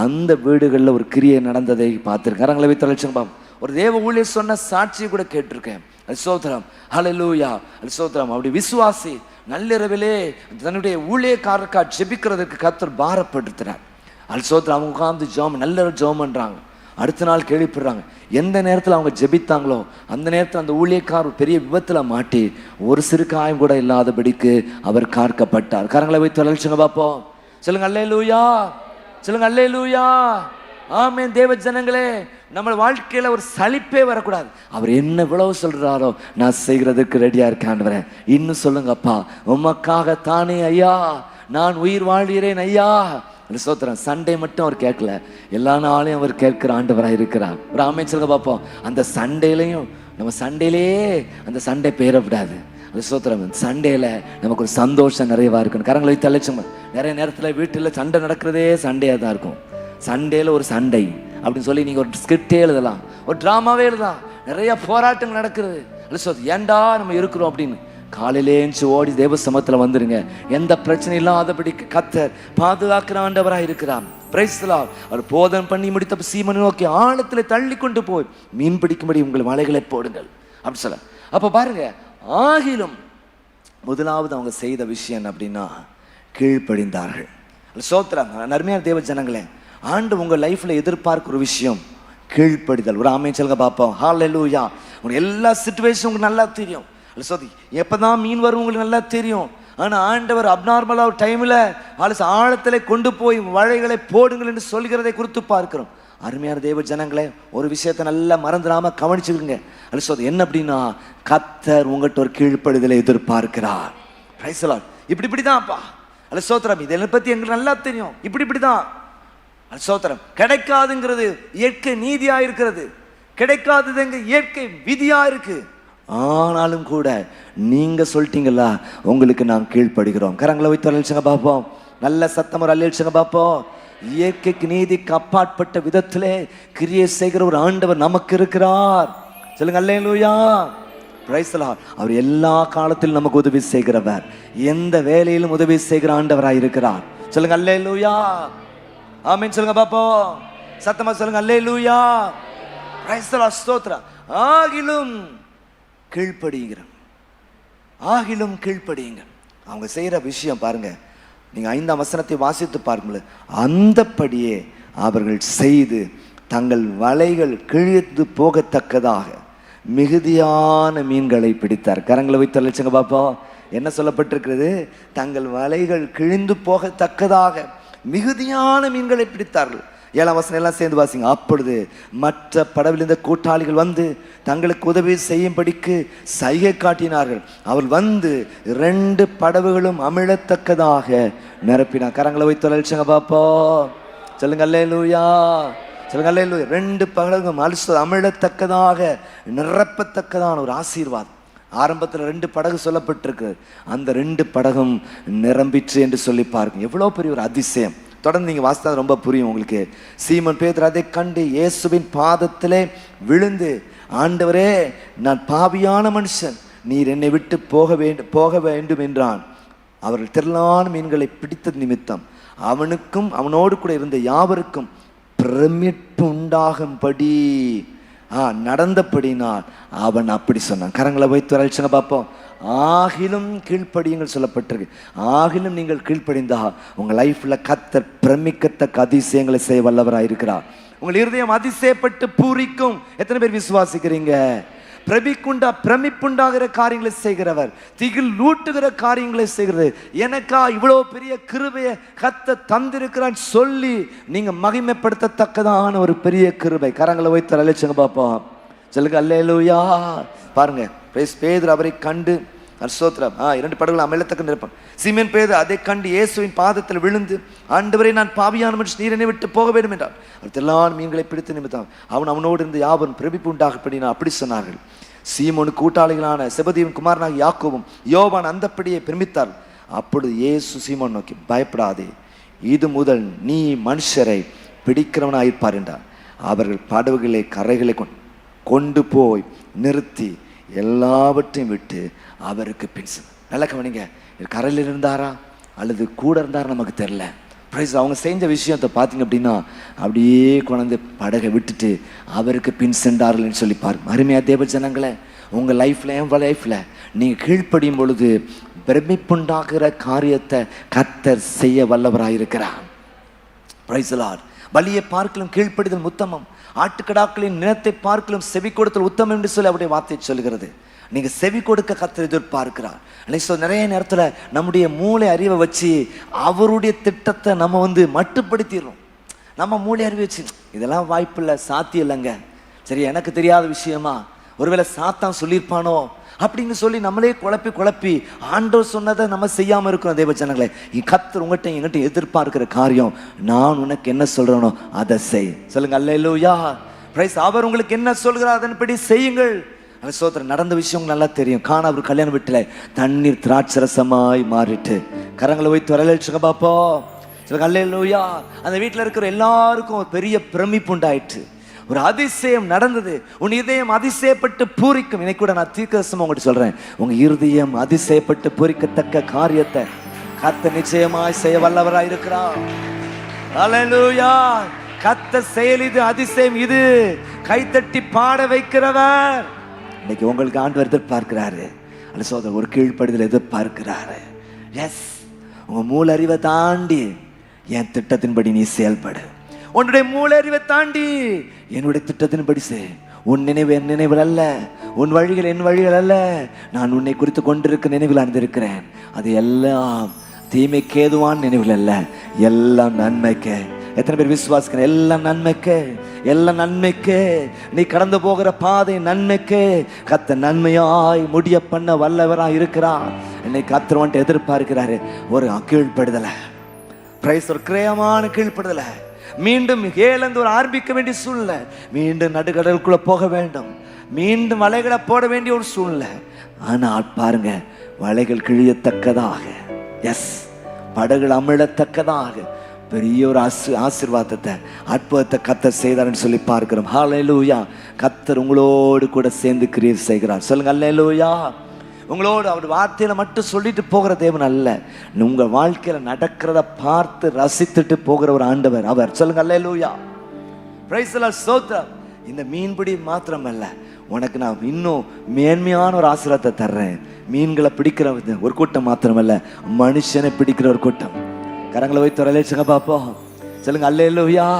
Speaker 2: அந்த வீடுகளில் ஒரு கிரியை நடந்ததை பார்த்துருக்கேன். அரங்களை வைத்த லட்சம் ஒரு தேவ ஊழியர் சொன்ன சாட்சியை கூட கேட்டிருக்கேன். அது சோத்திரம், ஹல்லேலூயா, அது சோத்திரம். அப்படி விசுவாசி நள்ளிரவிலே தன்னுடைய ஊழியக்காரருக்கா ஜெபிக்கிறதுக்கு கர்த்தர் பாரப்படுத்துறார். அது சோத்திரம். அவங்க உட்கார்ந்து ஜெபம், நள்ளிரவு ஜெபம் பண்ணுறாங்க. அடுத்த நாள் கேள்விப்படுறாங்க, எந்த நேரத்தில் அவங்க ஜெபித்தாங்களோ அந்த நேரத்தில் அந்த ஊழியக்காரர் பெரிய விபத்தில் மாட்டி ஒரு சிறு காயம் கூட இல்லாதபடிக்கு அவர் காக்கப்பட்டார். கரங்களை வைத்து வளர்ச்சிங்க பார்ப்போம். சொல்லுங்க அல்லேலூயா, சொல்லுங்க அல்லேலூயா. ஆமென். தேவ ஜனங்களே, நம்ம வாழ்க்கையில் ஒரு சலிப்பே வரக்கூடாது. அவர் என்ன இவ்வளவு சொல்றாரோ நான் செய்கிறதுக்கு ரெடியா இருக்கான்னு இன்னும் சொல்லுங்கப்பா, உமக்காக தானே ஐயா நான் உயிர் வாழ்கிறேன் ஐயா. சோத்திரம். சண்டே மட்டும் அவர் கேட்கல, எல்லா நாளையும் அவர் கேட்கிற ஆண்டவராக இருக்கிறார். ஒரு அமைச்சருங்க பார்ப்போம். அந்த சண்டேலையும் நம்ம சண்டேலே அந்த சண்டே பெயரப்படாது. அந்த சோத்திரம். சண்டேல நமக்கு ஒரு சந்தோஷம் நிறையவா இருக்கணும். கரங்களை வைத்து அழைச்சோம். நிறைய நேரத்தில் வீட்டில் சண்டை நடக்கிறதே சண்டையாக தான் இருக்கும். சண்டேல ஒரு சண்டை அப்படின்னு சொல்லி நீங்கள் ஒரு ஸ்கிரிப்டே எழுதலாம், ஒரு ட்ராமாவே எழுதலாம்.
Speaker 3: நிறைய போராட்டங்கள் நடக்கிறது. ஏன்டா நம்ம இருக்கிறோம் அப்படின்னு காலையிலே எழுந்து ஓடி தேவ சமூகத்துல வந்துருங்க. எந்த பிரச்சனை இல்லாதபடி கர்த்தர் பாதுகாக்கிற ஆண்டவராக இருக்கிறார். Price the Lord. அவர் போதனை பண்ணி முடித்த சீமோனை நோக்கி ஆழத்துல தள்ளி கொண்டு போய் மீன் பிடிக்கும்படி உங்கள் வலைகளை போடுங்கள் அப்படி சொல்ல. அப்ப பாருங்க, ஆகிலும் முதலாவது அவங்க செய்த விஷயம் என்ன அப்படின்னா கீழ்ப்படிந்தார்கள். சோத்திரம். அருமையான தேவ ஜனங்களே, ஆண்டு உங்க லைஃப்ல எதிர்பார்க்கிற ஒரு விஷயம் கீழ்ப்படிதல். ஒரு ஆமென் சொல்லுங்க பாப்போம். ஹல்லேலூயா. உங்களுக்கு எல்லா சிச்சுவேஷன் உங்களுக்கு நல்லா தெரியும். எப்பதான் மீன் வரும் உங்களுக்கு நல்லா தெரியும். ஆனா ஆண்டவர் அப்நார்மலா ஒரு டைம்ல ஆழத்துல கொண்டு போய் வலைகளை போடுங்கள் என்று சொல்கிறதை குறித்து பார்க்கிறோம். அருமையான தேவ ஜனங்களே, ஒரு விஷயத்தை நல்லா மறந்துடாம கவனிச்சுக்கோங்க. என்ன அப்படின்னா கர்த்தர் உங்கள்கிட்ட ஒரு கீழ்ப்படிதலை எதிர்பார்க்கிறார். Price the Lord. இப்படிதான்ப்பா சோத்திரம். இதை பத்தி எங்களுக்கு நல்லா தெரியும். இப்படிதான் சோத்திரம். கிடைக்காதுங்கிறது இயற்கை நீதியா இருக்கிறது, கிடைக்காதது எங்க இயற்கை விதியா இருக்கு. ஆனாலும் கூட நீங்க சொல்லிட்டீங்களா, உங்களுக்கு நாம் கீழ்ப்படுகிறோம். கரங்களை வைத்து அழிச்சுங்க பார்ப்போம். நல்ல சத்தம் ஒரு அழிச்சுங்க பார்ப்போம். இயற்கைக்கு நீதிக்கு அப்பாற்பட்ட விதத்திலே கிரியை செய்கிற ஒரு ஆண்டவர் நமக்கு இருக்கிறார். சொல்லுங்க அல்லேலூயா. Price the Lord. அவர் எல்லா காலத்திலும் நமக்கு உதவி செய்கிறவர், எந்த வேலையிலும் உதவி செய்கிற ஆண்டவராய் இருக்கிறார். சொல்லுங்க அல்லேலூயா. ஆமென் சொல்லுங்க பாப்போம். சத்தமா சொல்லுங்க அல்லேலூயா. Price the Lord. ஸ்தோத்திரம். ஆகிலும் கீழ்ப்படியுங்கள், ஆகிலும் கீழ்ப்படியுங்கள். அவங்க செய்யற விஷயம் பாருங்க, நீங்க 5ஆம் வசனத்தை வாசித்து பார்க்கும்போது அந்தப்படியே அவர்கள் செய்து தங்கள் வலைகள் கிழித்து போகத்தக்கதாக மிகுதியான மீன்களை பிடித்தார். கரங்களை வைத்து அழைச்சுங்க பாப்போம். என்ன சொல்லப்பட்டிருக்கிறது? தங்கள் வலைகள் கிழிந்து போகத்தக்கதாக மிகுதியான மீன்களை பிடித்தார்கள். 7ஆம் வசனம் எல்லாம் சேர்ந்து வாசிங்க. அப்பொழுது மற்ற படவில் இருந்த கூட்டாளிகள் வந்து தங்களுக்கு உதவி செய்யும்படிக்கு சைகை காட்டினார்கள். அவள் வந்து 2 படவுகளும் அமிழத்தக்கதாக நிரப்பினார். கரங்களை வைத்து அழைச்சங்க பாப்போம். சொல்லுங்க அல்லேலூயா. சொல்லுங்க அல்லேலூயா. 2 படகும் அமிழத்தக்கதாக நிரப்பத்தக்கதான ஒரு ஆசீர்வாதம். ஆரம்பத்தில் 2 படகு சொல்லப்பட்டிருக்கு. அந்த 2 படகும் நிரம்பிற்று என்று சொல்லி பாருங்க. எவ்வளோ பெரிய ஒரு அதிசயம். தொடர்ந்து நீங்க வாசித்தா ரொம்ப புரியும் உங்களுக்கு. சீமோன் பேதுரு அதை கண்டு இயேசுவின் பாதத்திலே விழுந்து, ஆண்டவரே, நான் பாவியான மனுஷன், நீர் என்னை விட்டு போக வேண்டும் என்றான். அவர்கள் திரளான மீன்களை பிடித்தது நிமித்தம் அவனுக்கும் அவனோடு கூட இருந்த யாவருக்கும் பிரமிப்பு உண்டாகும்படி நடந்தபடினால் அவன் அப்படி சொன்னான். கரங்களை வைத்து அழைச்சுங்க பார்ப்போம். ஆகிலும் கீழ்ப்படியுங்கள் சொல்லப்பட்டிருக்கு. ஆகிலும் நீங்கள் கீழ்ப்படிந்தா உங்க லைஃப்ல கர்த்தர் பிரமிக்கத்தக்க அதிசயங்களை செய்ய வல்லவராக இருக்கிறார். உங்கள் இருதயம் அதிசயப்பட்டு பூரிக்கும். எத்தனை பேர் விசுவாசிக்கிறீங்க? பிரமிப்புண்டாகிற காரியங்களை செய்கிறவர், திகில் ஊட்டுகிற காரியங்களை செய்கிறது. எனக்கா இவ்வளவு பெரிய கிருபையை கர்த்தர் தந்திருக்கிறான் சொல்லி நீங்க மகிமைப்படுத்தத்தக்கதான ஒரு பெரிய கிருபை. கரங்களை வைத்து அழைச்சுங்க பார்ப்போம். சொல்லுங்க அல்லேலூயா. பாருங்க, பேதுரு அவரை கண்டு ஸ்தோத்திரம் 2 படகுகள் அமிழத்தக்க நிரப்பம். சீமோன் பேதுரு அதை கண்டு இயேசுவின் பாதத்தில் விழுந்து, ஆண்டவரே, நான் பாவியான மனுஷன், நீர் என்னை விட்டு போக வேண்டும் என்றார். அவர் எல்லா மீன்களை பிடித்து நிமித்தம் அவனோடு இருந்து யாவரும் பிரமிப்பு உண்டாகப்படினா அப்படி சொன்னார்கள். சீமோனு கூட்டாளிகளான செபதியின் குமாரனாக யாக்கோபும் யோவான் அந்தப்படியே பிரமித்தார். அப்பொழுது இயேசு சீமோன் நோக்கி, பயப்படாதே, இது முதல் நீ மனுஷரை பிடிக்கிறவனாயிருப்பார் என்றார். அவர்கள் படகுகளை கரைகளை கொண்டு போய் நிறுத்தி எல்லாவற்றையும் விட்டு அவருக்கு பின் நல்ல கவனிங்க. கரையில் இருந்தாரா அல்லது கூட இருந்தாரா நமக்கு தெரியல. பிரைஸ். அவங்க செஞ்ச விஷயத்தை பார்த்தீங்க அப்படின்னா அப்படியே கொண்டு படகை விட்டுட்டு அவருக்கு பின் சென்றார்கள் சொல்லி பாருங்க. அருமையா தேவ ஜனங்களே, உங்க லைஃப்ல என் லைஃப்ல நீங்க கீழ்ப்படியும் பொழுது பிரமிப்புண்டாகிற காரியத்தை கர்த்தர் செய்ய வல்லவராயிருக்கிறார். Praise the Lord. பலியை பார்க்கலும் கீழ்ப்படிதல் உத்தமம், ஆட்டுக்கடாக்களின் நிலத்தை பார்க்கலும் செவி கொடுத்தல் உத்தமம் என்று சொல்லி அவருடைய வார்த்தை சொல்கிறது. நீங்க செவி கொடுக்க கர்த்தர் எதிர்பார்க்கிறார். நிறைய நேரத்துல நம்முடைய மூளை அறிவை வச்சு அவருடைய திட்டத்தை நம்ம மட்டுப்படுத்திடுறோம். நம்ம மூளை அறிவை வச்சு இதெல்லாம் வாய்ப்பு இல்லை, சாத்தியம் இல்லைங்க, சரி எனக்கு தெரியாத விஷயமா, ஒருவேளை சாத்தான் சொல்லியிருப்பானோ அப்படின்னு சொல்லி நம்மளே குழப்பி ஆண்டவர் சொன்னதை நம்ம செய்யாம இருக்கிறோம். தேவ ஜனங்களே, கர்த்தர் எங்கிட்ட எதிர்பார்க்கிற காரியம், நான் உனக்கு என்ன சொல்றேனோ அதை செய். சொல்லுங்க அல்லேலூயா. பிரைஸ். அவர் உங்களுக்கு என்ன சொல்கிறார் அதன்படி செய்யுங்கள். சோதரன் நடந்த விஷயம் நல்லா தெரியும். காணா ஒரு கல்யாண வீட்டுல தண்ணீர் திராட்சரசமாய் மாறிட்டு. கரங்களை வைத்து வரலட்சுங்க பாப்போம். சொல்லுங்க அல்லேலூயா. அந்த வீட்டுல இருக்கிற எல்லாருக்கும் ஒரு பெரிய பிரமிப்பு உண்டாயிற்று. ஒரு அதிசயம் நடந்தது. உன் இதயம் அதிசயப்பட்டு பூரிக்கும். இன்னைக்கு கூட நான் தீர்க்கதரிசனமா உங்கள்கிட்ட சொல்றேன், உங்க இருதயம் அதிசயப்பட்டு பூரிக்கத்தக்க காரியத்தை கர்த்தர் நிச்சயமாய் செய்ய வல்லவராய் இருக்கிறார். அல்லேலூயா. கர்த்தர் செயல் இது, அதிசயம் இது. கைத்தட்டி பாட வைக்கிறவர். இன்னைக்கு உங்களுக்கு ஆண்டவர் எதிர்பார்க்கிறாரு. அல்ல சோதரர், ஒரு கீழ்ப்படுதல் எதிர்பார்க்கிறாரு. எஸ், உங்க மூல அறிவை தாண்டி என் திட்டத்தின்படி நீ செயல்படு. உன்னுடைய மூல அறிவை தாண்டி என்னுடைய திட்டத்தின்படி செய். உன் நினைவு என் நினைவுகள் அல்ல, உன் வழிகள் என் வழிகள் அல்ல. நான் உன்னை குறித்து கொண்டிருக்க நினைவில் அறிந்திருக்கிறேன். அது எல்லாம் தீமைக்கு ஏதுவான நினைவுகள் அல்ல, எல்லாம் நன்மைக்கு. எத்தனை பேர் விசுவாசிக்கிற? எல்லாம் நன்மைக்கு, எல்லாம் நன்மைக்கு. நீ கடந்து போகிற பாதை நன்மைக்கு. கர்த்தர் நன்மையாய் முடிய பண்ண வல்லவராய் இருக்கிறார். இன்னைக்கு கர்த்தர் வந்துட்டு எதிர்பார்க்கிறாரு ஒரு கீழ்ப்படுதலை. பிரைஸ், ஒரு கிரயமான கீழ்ப்படுதலை. மீண்டும் ஏழந்து ஒரு ஆரம்பிக்க வேண்டிய சூழ்நிலை. மீண்டும் நடுக்கடலுக்குள்ள போக வேண்டும், மீண்டும் வலைகளை போட வேண்டிய ஒரு சூழ்நிலை. ஆனால் பாருங்க, வலைகள் கிழியத்தக்கதாக, எஸ், படகுகள் அமிழத்தக்கதாக பெரிய ஒரு ஆசீர்வாதத்தை, அற்புதத்தை கர்த்தர் செய்தார்னு சொல்லி பார்க்கிறோம். ஹல்லேலூயா. கர்த்தர் உங்களோடு கூட சேர்ந்து கிரியை செய்கிறார். சொல்லுங்க ஹல்லேலூயா. உங்களோடு அவர் வார்த்தையில மட்டும் சொல்லிட்டு போகிற தேவன் அல்ல, உங்க வாழ்க்கையில நடக்கிறத பார்த்து ரசித்துட்டு போகிற ஒரு ஆண்டவர் அவர். சொல்லுங்க அல்லேலூயா. Price the Lord. ஸ்தோத்திரம். இந்த மீன்பிடி மாத்திரம் அல்ல, உனக்கு நான் இன்னும் மேன்மையான ஒரு ஆசீர்வாதத்தை தர்றேன். மீன்களை பிடிக்கிற ஒரு கூட்டம் மாத்திரம் அல்ல, மனுஷனை பிடிக்கிற ஒரு கூட்டம். கரங்களை வைத்து வரலேச்சுங்க பார்ப்போம். சொல்லுங்க அல்லேலூயா.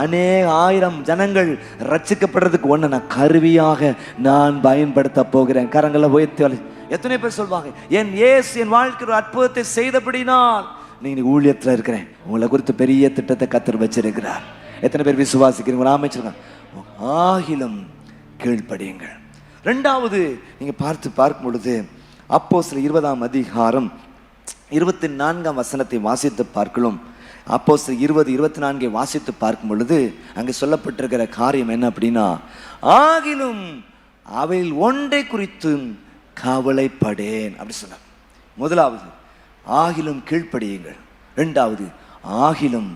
Speaker 3: அநேக ஆயிரம் ஜனங்கள் ரட்சிக்கப்படுறதுக்கு ஒன்று நான் கருவியாக நான் பயன்படுத்த போகிறேன். கரங்களை உயர்த்தி. எத்தனை பேர் சொல்வாங்க, என் இயேசு என் வாழ்க்கையில் ஒரு அற்புதத்தை செய்தபடினால் நீங்க ஊழியத்தில் இருக்கிறேன், உங்களை குறித்து பெரிய திட்டத்தை கர்த்தர் வச்சிருக்கிறார். எத்தனை பேர் விசுவாசிக்கிறீங்க? அமைச்சிருக்காங்க. ஆகிலும் கீழ்ப்படியுங்கள். ரெண்டாவது, நீங்க பார்க்கும் பொழுது அப்போஸ்தலர் 20ஆம் அதிகாரம் 24ஆம் வசனத்தை வாசித்து பார்க்கலாம். அப்போஸ்தலர் 20:24 வாசித்து பார்க்கும் பொழுது அங்கே சொல்லப்பட்டிருக்கிற காரியம் என்ன அப்படின்னா, ஆகிலும் அவையில் ஒன்றை குறித்து கவலைப்படேன் அப்படி சொன்னார். முதலாவது, ஆகிலும் கீழ்ப்படியுங்கள். ரெண்டாவது, ஆகிலும்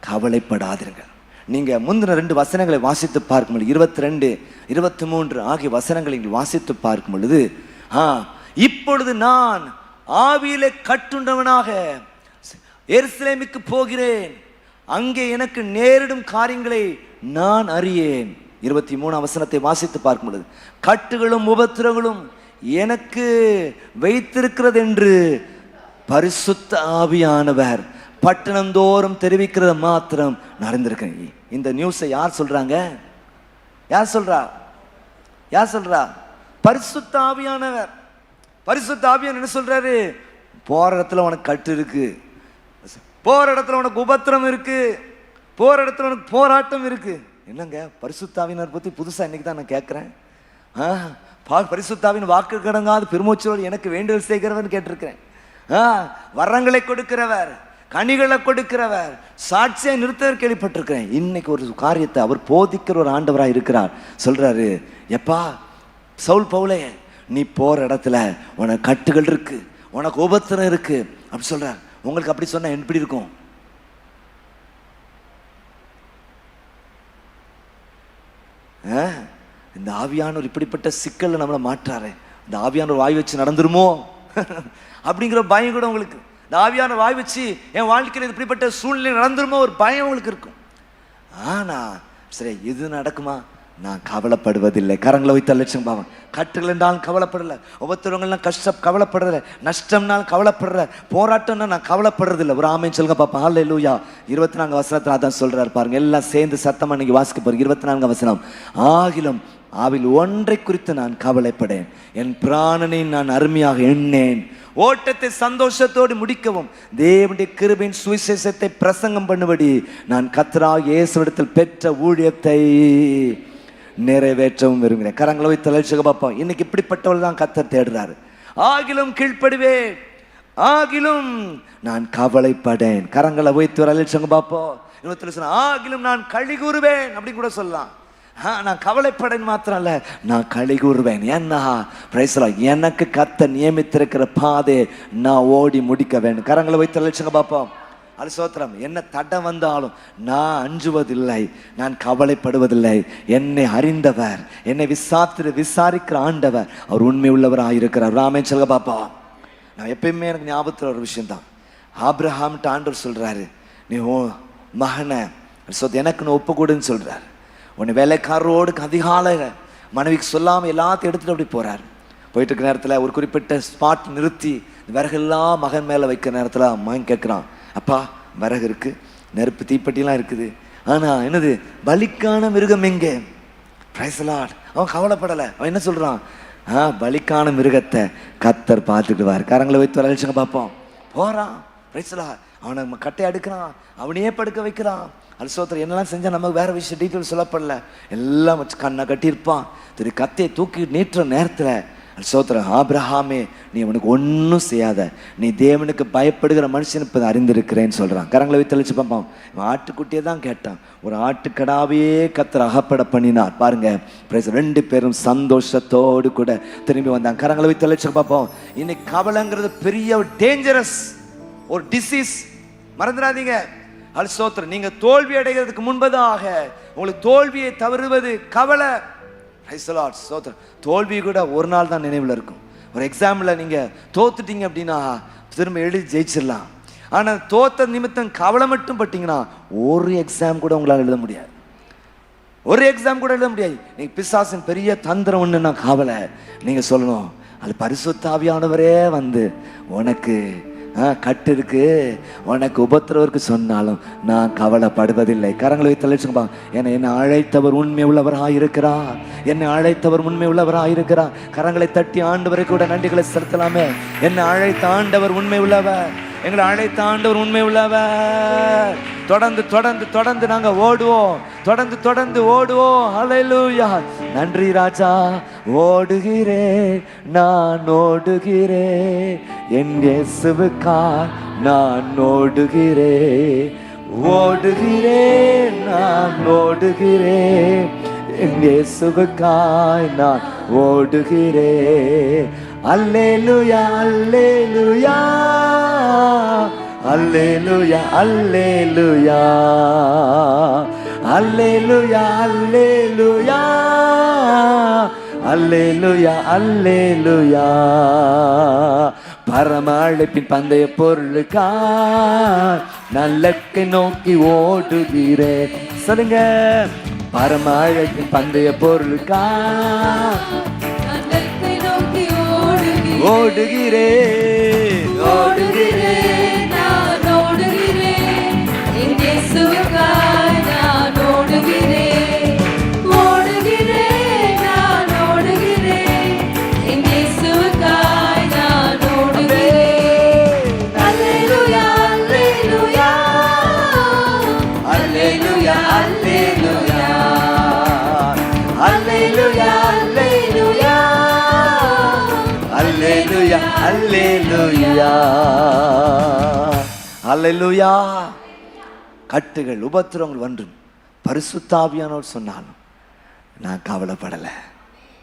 Speaker 3: கவலைப்படாதீர்கள். நீங்க முந்தின 2 வசனங்களை வாசித்து பார்க்கும் பொழுது 22, 23 ஆகிய வசனங்களை வாசித்து பார்க்கும் பொழுது, இப்பொழுது நான் ஆவியிலே கட்டுண்டவனாக எருசலேமுக்கு போகிறேன், அங்கே எனக்கு நேரிடும் காரியங்களை நான் அறியேன். 23ஆம் வசனத்தை வாசித்து பார்க்கும் பொழுது, கட்டுகளும் உபத்திரங்களும் எனக்கு வைத்திருக்கிறது என்று பரிசுத்த ஆவியானவர் பட்டணந்தோறும் தெரிவிக்கிறத மாத்திரம் நடந்திருக்கேன். இந்த நியூஸை யார் சொல்றாங்க? யார் சொல்றா? யார் சொல்றா? பரிசுத்த ஆவியானவர். பரிசுத்த ஆவியானவர் என்ன சொல்றாரு? போற இடத்துல உனக்கு கட்டு இருக்கு, போற இடத்துல உனக்கு உபத்திரம் இருக்கு, போற இடத்துல உனக்கு போராட்டம் இருக்கு. என்னங்க, பரிசுத்தாவினர் பத்தி புதுசா இன்னைக்கு தான் நான் கேட்கிறேன். பரிசுத்தாவின் வாக்கு கடங்காது பெருமூச்சோடு எனக்கு வேண்டுதல் செய்கிறவன் கேட்டிருக்கிறேன். வரங்களை கொடுக்கிறவர், கனிகளை கொடுக்கிறவர், சாட்சியை நிறுத்தவர் கேள்விப்பட்டிருக்கிறேன். இன்னைக்கு ஒரு காரியத்தை அவர் போதிக்கிற ஒரு ஆண்டவராக இருக்கிறார். சொல்றாரு, எப்பா சவுல் பவுலே, நீ போற இடத்துல உனக்கு கட்டுகள் இருக்கு, உனக்கு உபத்திரம் இருக்கு அப்படி சொல்றார். உங்களுக்கு அப்படி சொன்னா எப்படி இருக்கும்? இந்த ஆவியானவர் இப்படிப்பட்ட சிக்கல்ல நம்மளை மாற்றாரு. இந்த ஆவியானவர் வாய் வச்சு நடந்துருமோ அப்படிங்கிற பயம் கூட உங்களுக்கு, இந்த ஆவியானவர் வாய் வச்சு என் வாழ்க்கையில் இப்படிப்பட்ட சூழ்நிலை நடந்துருமோ ஒரு பயம் உங்களுக்கு இருக்கும். ஆனா சரி, இது நடக்குமா? நான் கவலைப்படுவதில்லை. கரங்களை வைத்த லட்சம் பாவம். கட்டுகள் என்றாலும் கவலைப்படலை, உபத்திரங்கள்லாம் கஷ்டம் கவலைப்படுறதில்லை, நஷ்டம்னாலும் கவலைப்படுற, போராட்டம்னா நான் கவலைப்படுறதில்லை. ஒரு ஆமென் சொல்லுங்க பாப்பா. ஹல்லேலூயா. 24 வசனத்தில் அதான் சொல்றாரு பாருங்க. எல்லாம் சேர்ந்து சத்தமா நீங்க வாசிக்க போறீங்க. 24 வசனம், ஆகிலும் அவில் ஒன்றை குறித்து நான் கவலைப்படேன், என் பிராணனை நான் அருமையாக எண்ணேன், ஓட்டத்தை சந்தோஷத்தோடு முடிக்கவும் தேவனுடைய கிருபையின் சுவிசேஷத்தை பிரசங்கம் பண்ணும்படி நான் கர்த்தராகிய இயேசுவிடத்தில் பெற்ற ஊழியத்தை நிறைவேற்றவும் விரும்புகிறேன். கரங்களை வைத்து லட்சக பார்ப்போம். இன்னைக்கு இப்படிப்பட்டவள் தான் கர்த்தர் தேடுறாரு. ஆகிலும் கீழ்ப்படுவேன், ஆகிலும் நான் கவலைப்படேன். கரங்களை வைத்து லட்சங்க பார்ப்போம். ஆகிலும் நான் களி கூறுவேன் அப்படி கூட சொல்லலாம். நான் கவலைப்படேன் மாத்திரம் அல்ல, நான் களி கூறுவேன். ஏன்னா எனக்கு கர்த்தர் நியமித்திருக்கிற பாதை நான் ஓடி முடிக்க வேண்டும். கரங்களை வைத்து லட்சங்க பார்ப்போம். அது சோத்திரம். என்ன தடை வந்தாலும் நான் அஞ்சுவதில்லை, நான் கவலைப்படுவதில்லை. என்னை அறிந்தவர், என்னை விசாரிக்கிற ஆண்டவர், அவர் உண்மை உள்ளவராக இருக்கிறார். ராமேன் சொல்ல பாப்பா. நான் எப்பயுமே எனக்கு ஞாபகத்தில் ஒரு விஷயம்தான். ஆபிரகாம்ட்டு ஆண்டவர் சொல்றாரு, நீ மகனை எனக்குன்னு ஒப்பு கொடுன்னு சொல்றாரு. உன்னை வேலைக்காரரோடு அதிகாலை மனைவிக்கு சொல்லாமல் எல்லாத்தையும் எடுத்துட்டு அப்படி போறாரு. போயிட்டு இருக்க நேரத்தில் ஒரு குறிப்பிட்ட ஸ்பாட் நிறுத்தி விறகெல்லாம் மகன் மேலே வைக்கிற நேரத்தில் மகன் கேட்குறான், அப்பா விறகு இருக்கு, நெருப்பு தீப்பெட்டிலாம் இருக்குது, ஆனால் என்னது பலிக்கான மிருகம் எங்கே? Price the Lord. அவன் கவலைப்படலை. அவன் என்ன சொல்கிறான், பலிக்கான மிருகத்தை கர்த்தர் பார்த்துக்குவார். கரங்களை வைத்து வரலிச்சுங்க பார்ப்போம். போகிறான். Price the Lord. அவனை கட்டையை அடுக்கிறான், அவனையே படுக்க வைக்கிறான். அல்சோத்திரம் என்னெல்லாம் செஞ்சால் நமக்கு வேறு விஷயம் டீட்டெயில் சொல்லப்படல. எல்லாம் வச்சு கண்ணை கட்டியிருப்பான். திரு கத்தையை தூக்கி நீட்டுற நேரத்தில் அல்சோத்திரம், ஆபிரகாமே நீ அவனுக்கு ஒன்றும் செய்யாத, நீ தேவனுக்கு பயப்படுகிற மனுஷன் இப்போ அறிந்திருக்கிறேன்னு சொல்கிறான். கரங்களை வைத்து தெளிச்சு பார்ப்பான். இவன் ஆட்டுக்குட்டியை தான் கேட்டான். ஒரு ஆட்டுக்கடாவையே கர்த்தர் அகப்பட பண்ணினார். பாருங்க, ரெண்டு பேரும் சந்தோஷத்தோடு கூட திரும்பி வந்தாங்க. கரங்களை வைத்து தெளிச்சு பார்ப்போம். இன்னைக்கு கவலைங்கிறது பெரிய ஒரு டேஞ்சரஸ் ஒரு டிசீஸ், மறந்துடாதீங்க. அல்சோத்திரம், நீங்க தோல்வி அடைகிறதுக்கு முன்பதாக உங்களுக்கு தோல்வியை தவறுவது கவலை. தோல்வி கூட ஒரு நாள் தான் நினைவில் இருக்கும். ஒரு எக்ஸாமில் நீங்கள் தோத்துட்டீங்க அப்படின்னா திரும்ப எழுதி ஜெயிச்சிடலாம். ஆனால் தோத்த நிமித்தம் கவலை மட்டும் பட்டீங்கன்னா ஒரு எக்ஸாம் கூட உங்களால் எழுத முடியாது. ஒரு எக்ஸாம் கூட எழுத முடியாது. நீங்கள் பிசாசின் பெரிய தந்திரம் ஒன்றுன்னா கவலை. நீங்கள் சொல்லணும், அது பரிசுத்த ஆவியானவரே வந்து உனக்கு கட்டு இருக்கு, உனக்கு உபத்திரவருக்கு சொன்னாலும் நான் கவலைப்படுவதில்லை. கரங்களை தள்ளிச்சுப்பா. ஏன்னா என்னை அழைத்தவர் உண்மை உள்ளவராக இருக்கிறார். என்னை அழைத்தவர் உண்மை உள்ளவராக இருக்கிறார். கரங்களை தட்டி ஆண்டவரை கூட நன்றிகளை செலுத்தலாமே. என்னை அழைத்த ஆண்டவர் உண்மை உள்ளவர், எங்களை அழைத்த ஆண்டவர் உண்மை உள்ளவர். தொடர்ந்து தொடர்ந்து தொடர்ந்து நாங்க ஓடுவோம், தொடர்ந்து தொடர்ந்து ஓடுவோம். ஹல்லேலூயா. நன்றி ராஜா. ஓடுகிறேன் நான் ஓடுகிறேன், என் இயேசுவுக்காய் நான் ஓடுகிறேன். ஓடுகிறேன் நான் ஓடுகிறேன், என் இயேசுவுக்காய் நான் ஓடுகிறேன். அல்லேலூயா அல்லேலூயா அல்லேலூயா அல்லேலூயா அல்லேலூயா அல்லேலூயா அல்லேலூயா அல்லேலூயா. பரம அழைப்பின் பந்தய பொருளுக்காய் நல்லக்கை நோக்கி ஓடுகிறேன். சொல்லுங்க, பரம அழைப்பின் பந்தய பொருளுக்காய் ஓடுகிறேன் ஓடுகிறேன்
Speaker 4: நான் ஓடுகிறேன், என் இயேசுவுக்காய் நான் ஓடுகிறேன். ஓடுகிறேன் நான் ஓடுகிறேன், என் இயேசுவுக்காய் நான் ஓடுகிறேன். அல்லேலூயா அல்லேலூயா அல்லேலூயா அல்லேலூயா அல்லேலூயா அல்லேலூயா
Speaker 3: அல்லேலூயா அல்லேலூயா அல்லேலூயா. கட்டுகள் உபத்திரங்கள் ஒன்றும் பரிசுத்த ஆவியானவர் சொன்னாலும் நான் கவலைப்படலை.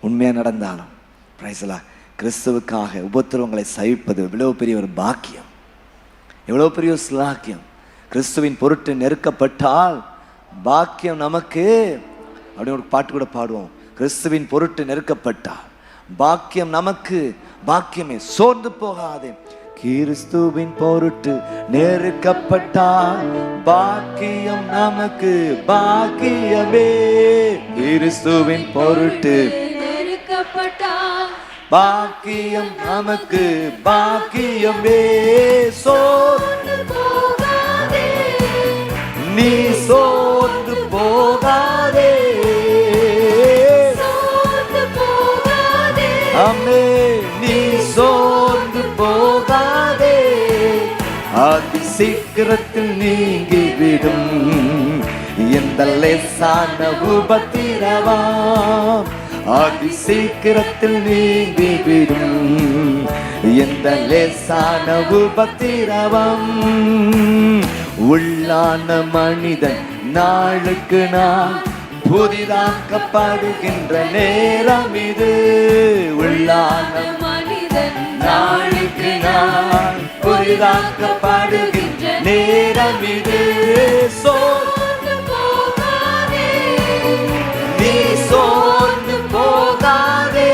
Speaker 3: உண்மையாக நடந்தாலும் பிரைஸ் தி லார்ட். கிறிஸ்துவுக்காக உபத்திரவங்களை சகிப்பது எவ்வளவு பெரிய ஒரு பாக்கியம், எவ்வளவு பெரிய ஒரு ஸ்லாக்கியம். கிறிஸ்துவின் பொருட்டு நெருக்கப்பட்டால் பாக்கியம் நமக்கு. அப்படின்னு ஒரு பாட்டு கூட பாடுவோம். கிறிஸ்துவின் பொருட்டு நெருக்கப்பட்டால் பாக்கியம் நமக்கு. பாக்கியமே, சோர்ந்து போகாதே. கிறிஸ்துவின் பொருட்டு நெருக்கப்பட்டால் பாக்கியம் நமக்கு, பாக்கியமே. கிறிஸ்துவின் பொருட்டு
Speaker 4: நெருக்கப்பட்டால்
Speaker 3: பாக்கியம் நமக்கு, பாக்கியமே. சோர்ந்து
Speaker 4: போகாதே,
Speaker 3: நீ சோர்ந்து போகாதே. அம்மே, நீ சோர்ந்து போகாதே. அதி சீக்கிரத்தில் நீங்கிவிடும் எந்த லேசான உபத்திரவம். அதி சீக்கிரத்தில் நீங்கிவிடும் எந்த லேசான உபத்திரவம். உள்ளான மனிதன் நாளுக்கு நாள் புதிதாக்கப்படுகின்ற நேரம் இது. உள்ளான
Speaker 4: மனிதன்
Speaker 3: நாளுக்கு நாள் புதிதாக்கப்படுகின்ற நேரம் இது.
Speaker 4: சோர்ந்து போகாதே,
Speaker 3: நீ சோர்ந்து போகாதே,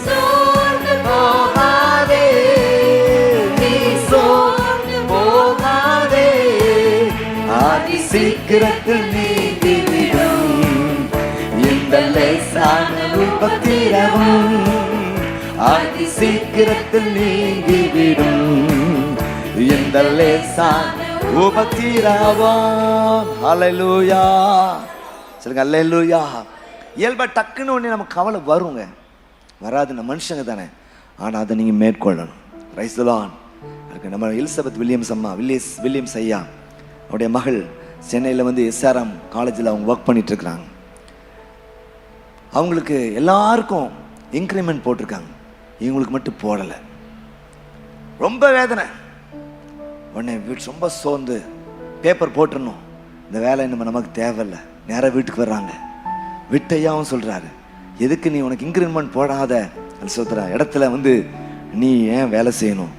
Speaker 4: சோர்ந்து
Speaker 3: போகாதே, நீ சோர்ந்து போகாதே. அதி சீக்கிரத்தில் நீங்கிவிடும் இந்த லேசான உபத்திரவம். அதி சீக்கிரத்தில் நீங்கிவிடும் இந்த லேசான உபத்திரவம். ஹல்லேலூயா சொல்லுங்க, ஹல்லேலூயா. இயல்பா டக்குன்னு ஒண்ணு நம்ம கவலை வருங்க, வராது, நம்ம மனுஷங்க தானே. ஆனால் அதை நீங்கள் மேற்கொள்ளணும். Praise the Lord. அதுக்கு நம்ம எலிசபெத் வில்லியம்ஸ் ஐயா அவருடைய மகள் சென்னையில் வந்து SRM காலேஜில் அவங்க ஒர்க் பண்ணிட்டு இருக்கிறாங்க. அவங்களுக்கு எல்லாருக்கும் இன்க்ரிமெண்ட் போட்டிருக்காங்க, இவங்களுக்கு மட்டும் போடலை. ரொம்ப வேதனை. உடனே ரொம்ப சோர்ந்து பேப்பர் போட்டுடணும், இந்த வேலை நமக்கு தேவையில்லை, நேராக வீட்டுக்கு வர்றாங்க. விட்டையாவும் சொல்கிறாரு, எதுக்கு நீ உனக்கு இன்க்ரிமெண்ட் போடாத சொல்கிற இடத்துல வந்து நீ ஏன் வேலை செய்யணும்,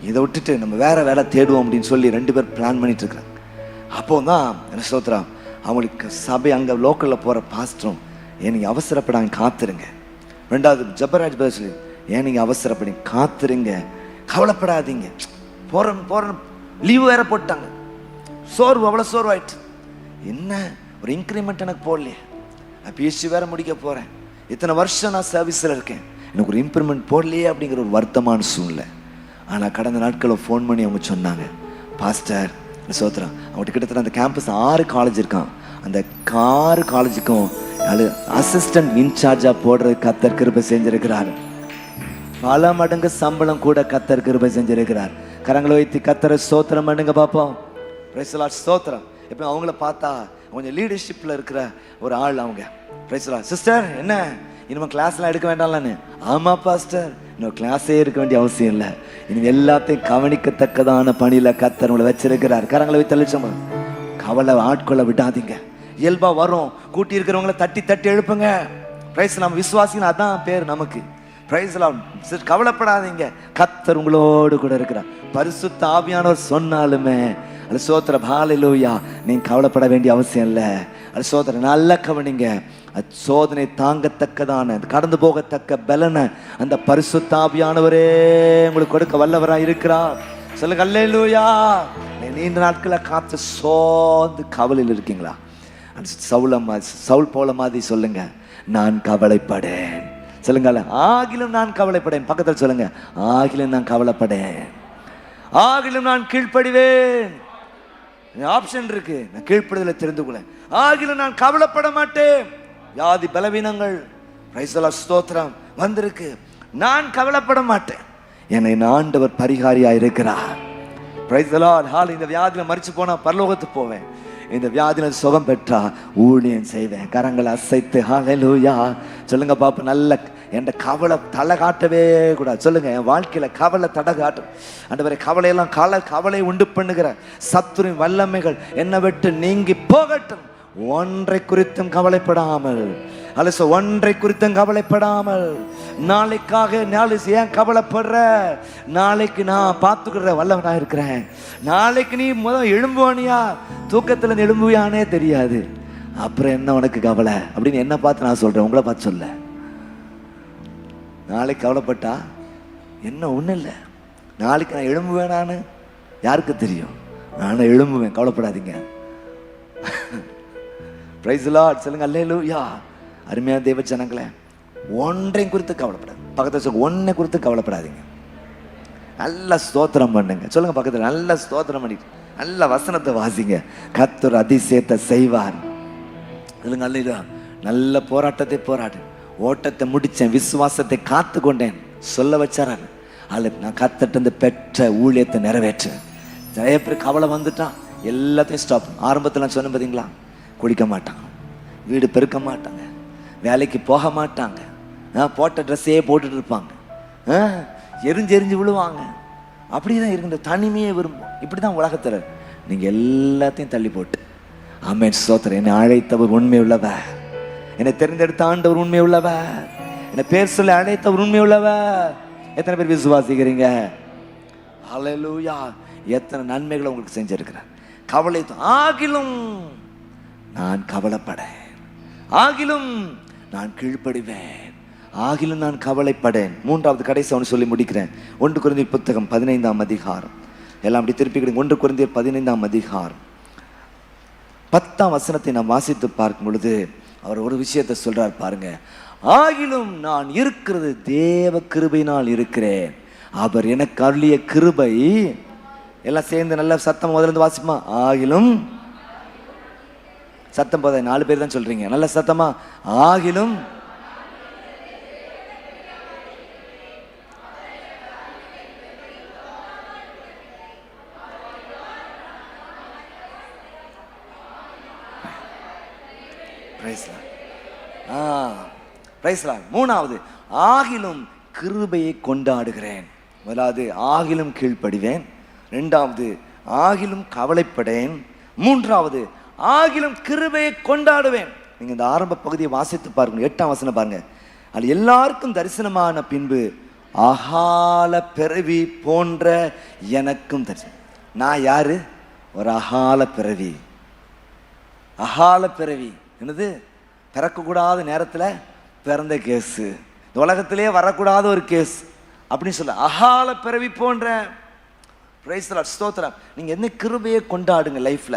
Speaker 3: இதை விட்டுட்டு நம்ம வேற வேலை தேடுவோம் அப்படின்னு சொல்லி 2 பேர் பிளான் பண்ணிட்டு இருக்கிறாங்க. அப்போ தான் என்ன சொல்கிறா, அவங்களுக்கு சபை அங்கே லோக்கலில் போகிற பாஸ்டரும், ஏன் நீங்கள் அவசரப்படாங்க காத்துருங்க. 2வது ஜபராஜ் பேசலி, ஏன் நீங்கள் அவசரப்படி காத்துருங்க, கவலைப்படாதீங்க. போகிறேன் லீவு வேற போட்டாங்க. சோர்வு, அவ்வளோ சோர்வாயிட்டு. என்ன ஒரு இன்க்ரிமெண்ட் எனக்கு போடலையே, நான் PhD வேற முடிக்க போகிறேன், இத்தனை வருஷம் நான் சர்வீஸில் இருக்கேன், எனக்கு ஒரு இம்ப்ரூவ்மெண்ட் போடலையே அப்படிங்கிற ஒரு வருத்தமான சூழ்நிலை. ஆனால் கடந்த நாட்களில் ஃபோன் பண்ணி அவங்க சொன்னாங்க, பாஸ்டர் சோத்ரம், அவங்ககிட்ட கிட்டத்தட்ட அந்த கேம்பஸ் 6 காலேஜ் இருக்கான், அந்த 6 காலேஜுக்கும் அசிஸ்டன்ட் இன்சார்ஜாக போடுறது கர்த்தர் கிருபை செஞ்சிருக்கிறார். பல மடங்கு சம்பளம் கூட கர்த்தர் கிருபை செஞ்சிருக்கிறார். கரங்களை வைத்து கர்த்தரை ஸ்தோத்திரம் பண்ணுங்க பார்ப்போம். பிரைஸ் தி லார்ட், ஸ்தோத்திரம். இப்போ அவங்கள பார்த்தா கொஞ்சம் லீடர்ஷிப்பில் இருக்கிற ஒரு ஆள் அவங்க. Price the Lord. சிஸ்டர் என்ன இனிமே கிளாஸ்லாம் எடுக்க வேண்டாம்லான்னு? ஆமாம் பாஸ்டர், இன்னும் கிளாஸே இருக்க வேண்டிய அவசியம் இல்லை, இனிமே எல்லாத்தையும் கவனிக்கத்தக்கதான பணியில் கர்த்தர் உங்களை வச்சிருக்கிறார். கரங்களை வைத்து அழிச்சோம். கவலை ஆட்கொள்ள விடாதீங்க. இயல்பா வரும், கூட்டி இருக்கிறவங்களை தட்டி தட்டி எழுப்புங்க. பிரைஸ், நம்ம விசுவாசின்னு அதான் பேர் நமக்கு. Praise lord. கவலைப்படாதீங்க, கர்த்தர் உங்களோடு கூட இருக்கிறார். பரிசுத்த ஆவியானவர் சொன்னாலுமே அது சோத்திர ஹல்லேலூயா, நீங்க கவலைப்பட வேண்டிய அவசியம் இல்லை. அது சோத்திர நல்லா கவனிங்க. சோதனை தாங்கத்தக்கதான கடந்து போகத்தக்க பலனை அந்த பரிசுத்த ஆவியானவரே உங்களுக்கு கொடுக்க வல்லவராக இருக்கிறார். சொல்லுங்க ஹல்லேலூயா. நீண்ட நாட்களை காத்து சோர்ந்து கவலையில் இருக்கீங்களா? சவுல் போல மாதிரி சொல்லுங்க, நான் கவலைப்படேன். சொல்லுங்க, ஆகிலும் நான் கவலைப்படேன். பக்கத்தில் சொல்லுங்க, ஆகிலும் நான் கவலைப்படேன், ஆகிலும் நான் கீழ்ப்படிவேன். ஆப்ஷன் இருக்கு, நான் கீழ்ப்படுதலை தெரிந்து கொள்ள. ஆகிலும் நான் கவலைப்பட மாட்டேன். வியாதி பலவீனங்கள் பிரைஸ் தி லார்ட் ஸ்தோத்திரம் வந்திருக்கு, நான் கவலைப்பட மாட்டேன். என்னை ஆண்டவர் பரிகாரியா இருக்கிறார். Price the Lord. ஹால். இந்த வியாதியில மரிச்சு போனா பரலோகத்துக்கு போவேன், இந்த வியாதியில சுகம் பெற்றா ஊழியம் செய்வேன். கரங்களை அசைத்து ஹல்லேலூயா சொல்லுங்க பாப்பா. நல்ல என் கவலை தலை காட்டவே கூடாது. சொல்லுங்க, என் வாழ்க்கையில கவலை தடை காட்டும் ஆண்டவரே. கவலையெல்லாம் கவலை உண்டு பண்ணுகிற சத்துருவின் வல்லமைகள் என்னை விட்டு நீங்கி போகட்டும். ஒன்றை குறித்தும் கவலைப்படாமல், ஒன்றை குறித்தும் கவலைப்படாமல், நாளைக்காக நாளை ஏன் கவலைப்படுற, நாளைக்கு நான் பார்த்துக்கிற வல்லவனா இருக்கிறேன். நாளைக்கு நீ முதல் எழும்புவானியா, தூக்கத்துல இருந்து எழும்புவியானே தெரியாது, அப்புறம் என்ன உனக்கு கவலை அப்படின்னு என்ன பார்த்து நான் சொல்றேன், உங்களை பார்த்து சொல்ல. நாளைக்கு கவலைப்பட்டா என்ன ஒன்றும் இல்லை, நாளைக்கு நான் எழும்புவேனான்னு யாருக்கு தெரியும்? நானும் எழும்புவேன், கவலைப்படாதீங்க. Price the Lord. சொல்லுங்க அல்லேலூயா. அருமையான தேவ ஜனங்களே, ஒன்றையும் குறித்து கவலைப்படாது. பக்கத்தில் சொல்லுங்க, ஒன்றை குறித்து கவலைப்படாதீங்க. நல்ல ஸ்தோத்திரம் பண்ணுங்க. சொல்லுங்க பக்கத்தில், நல்ல ஸ்தோத்திரம் பண்ணிட்டு நல்ல வசனத்தை வாசிங்க. கர்த்தர் அதிசயத்தை செய்வார். சொல்லுங்க அல்லேலூயா. நல்ல போராட்டத்தை போராடு, ஓட்டத்தை முடிச்சேன், விசுவாசத்தை காத்து கொண்டேன் சொல்ல வச்சார். அதில் நான் கர்த்தர்ட்ட பெற்ற ஊழியத்தை நிறைவேற்றேன். நிறைய பேர் கவலை வந்துட்டான், எல்லாத்தையும் ஸ்டாப். ஆரம்பத்தில் நான் சொன்னேன் பார்த்தீங்களா, குடிக்க மாட்டாங்க, வீடு பெருக்க மாட்டாங்க, வேலைக்கு போக மாட்டாங்க, போட்ட ட்ரெஸ்ஸே போட்டுட்டு இருப்பாங்க, எரிஞ்சு விழுவாங்க. அப்படிதான் இருக்கின்ற தனிமையே விரும்பும். இப்படிதான் உலகத்தில் நீங்க எல்லாத்தையும் தள்ளி போட்டு, ஆமென் ஸ்தோத்திரம், என்னை அழைத்தவர் உண்மை உள்ளவர், என்னை தெரிந்தெடுத்த ஆண்டவர் உண்மை உள்ளவர், என்னை பேர் சொல்லி அழைத்தவர் உண்மை உள்ளவர். எத்தனை பேர் விசுவாசிக்கிறீங்க? ஹல்லேலூயா. எத்தனை நன்மைகளை உங்களுக்கு செஞ்சிருக்கிறார். கவலை ஆகிலும் நான் கவலைப்படேன், ஆகிலும் நான் கீழ்ப்படிவேன், ஆகிலும் நான் கவலைப்படேன். மூன்றாவது கடைசி அவனு சொல்லி முடிக்கிறேன். 1 கொரிந்தியர் புத்தகம் 15ஆம் அதிகாரம். எல்லாம் அப்படி திருப்பிக்கிடுங்க. 1 கொரிந்தியர் 15ஆம் அதிகாரம் 10ஆம் வசனத்தை நாம் வாசித்து பார்க்கும் பொழுது அவர் ஒரு விஷயத்தை சொல்றார் பாருங்க. ஆகிலும் நான் இருக்கிறது தேவ கிருபையினால் இருக்கிறேன், அவர் எனக்கு அருளிய கிருபை. எல்லாம் சேர்ந்து நல்ல சத்தம் முதல்ல இருந்து வாசிப்போமா? ஆகிலும் சத்தம் போத 4 பேர் தான் சொல்றீங்க, நல்ல சத்தமா. ஆகிலும் மூணாவது ஆகிலும் கிருபையை கொண்டாடுகிறேன். முதலாவது ஆகிலும் கீழ்ப்படிவேன், இரண்டாவது ஆகிலும் கவலைப்படேன், மூன்றாவது ஆகிலும் கிருபையை கொண்டாடுவேன். நீங்க இந்த ஆரம்ப பகுதியை வாசித்து பாருங்க. 8ஆம் வசனம் பாருங்க. அது எல்லாருக்கும் தரிசனமான பின்பு அகால பிறவி போன்ற எனக்கும் தரிசனம். நான் யாரு? ஒரு அகால பிறவி. அகால பிறவி என்னது? பிறக்கக்கூடாத நேரத்தில் பிறந்த கேஸு, இந்த உலகத்திலே வரக்கூடாத ஒரு கேஸ் அப்படின்னு சொல்ல அகால பிறவி போன்ற. பிரைஸ் தி லார்ட், ஸ்தோத்திரம். நீங்க என்ன கிருபையை கொண்டாடுங்க லைஃப்ல.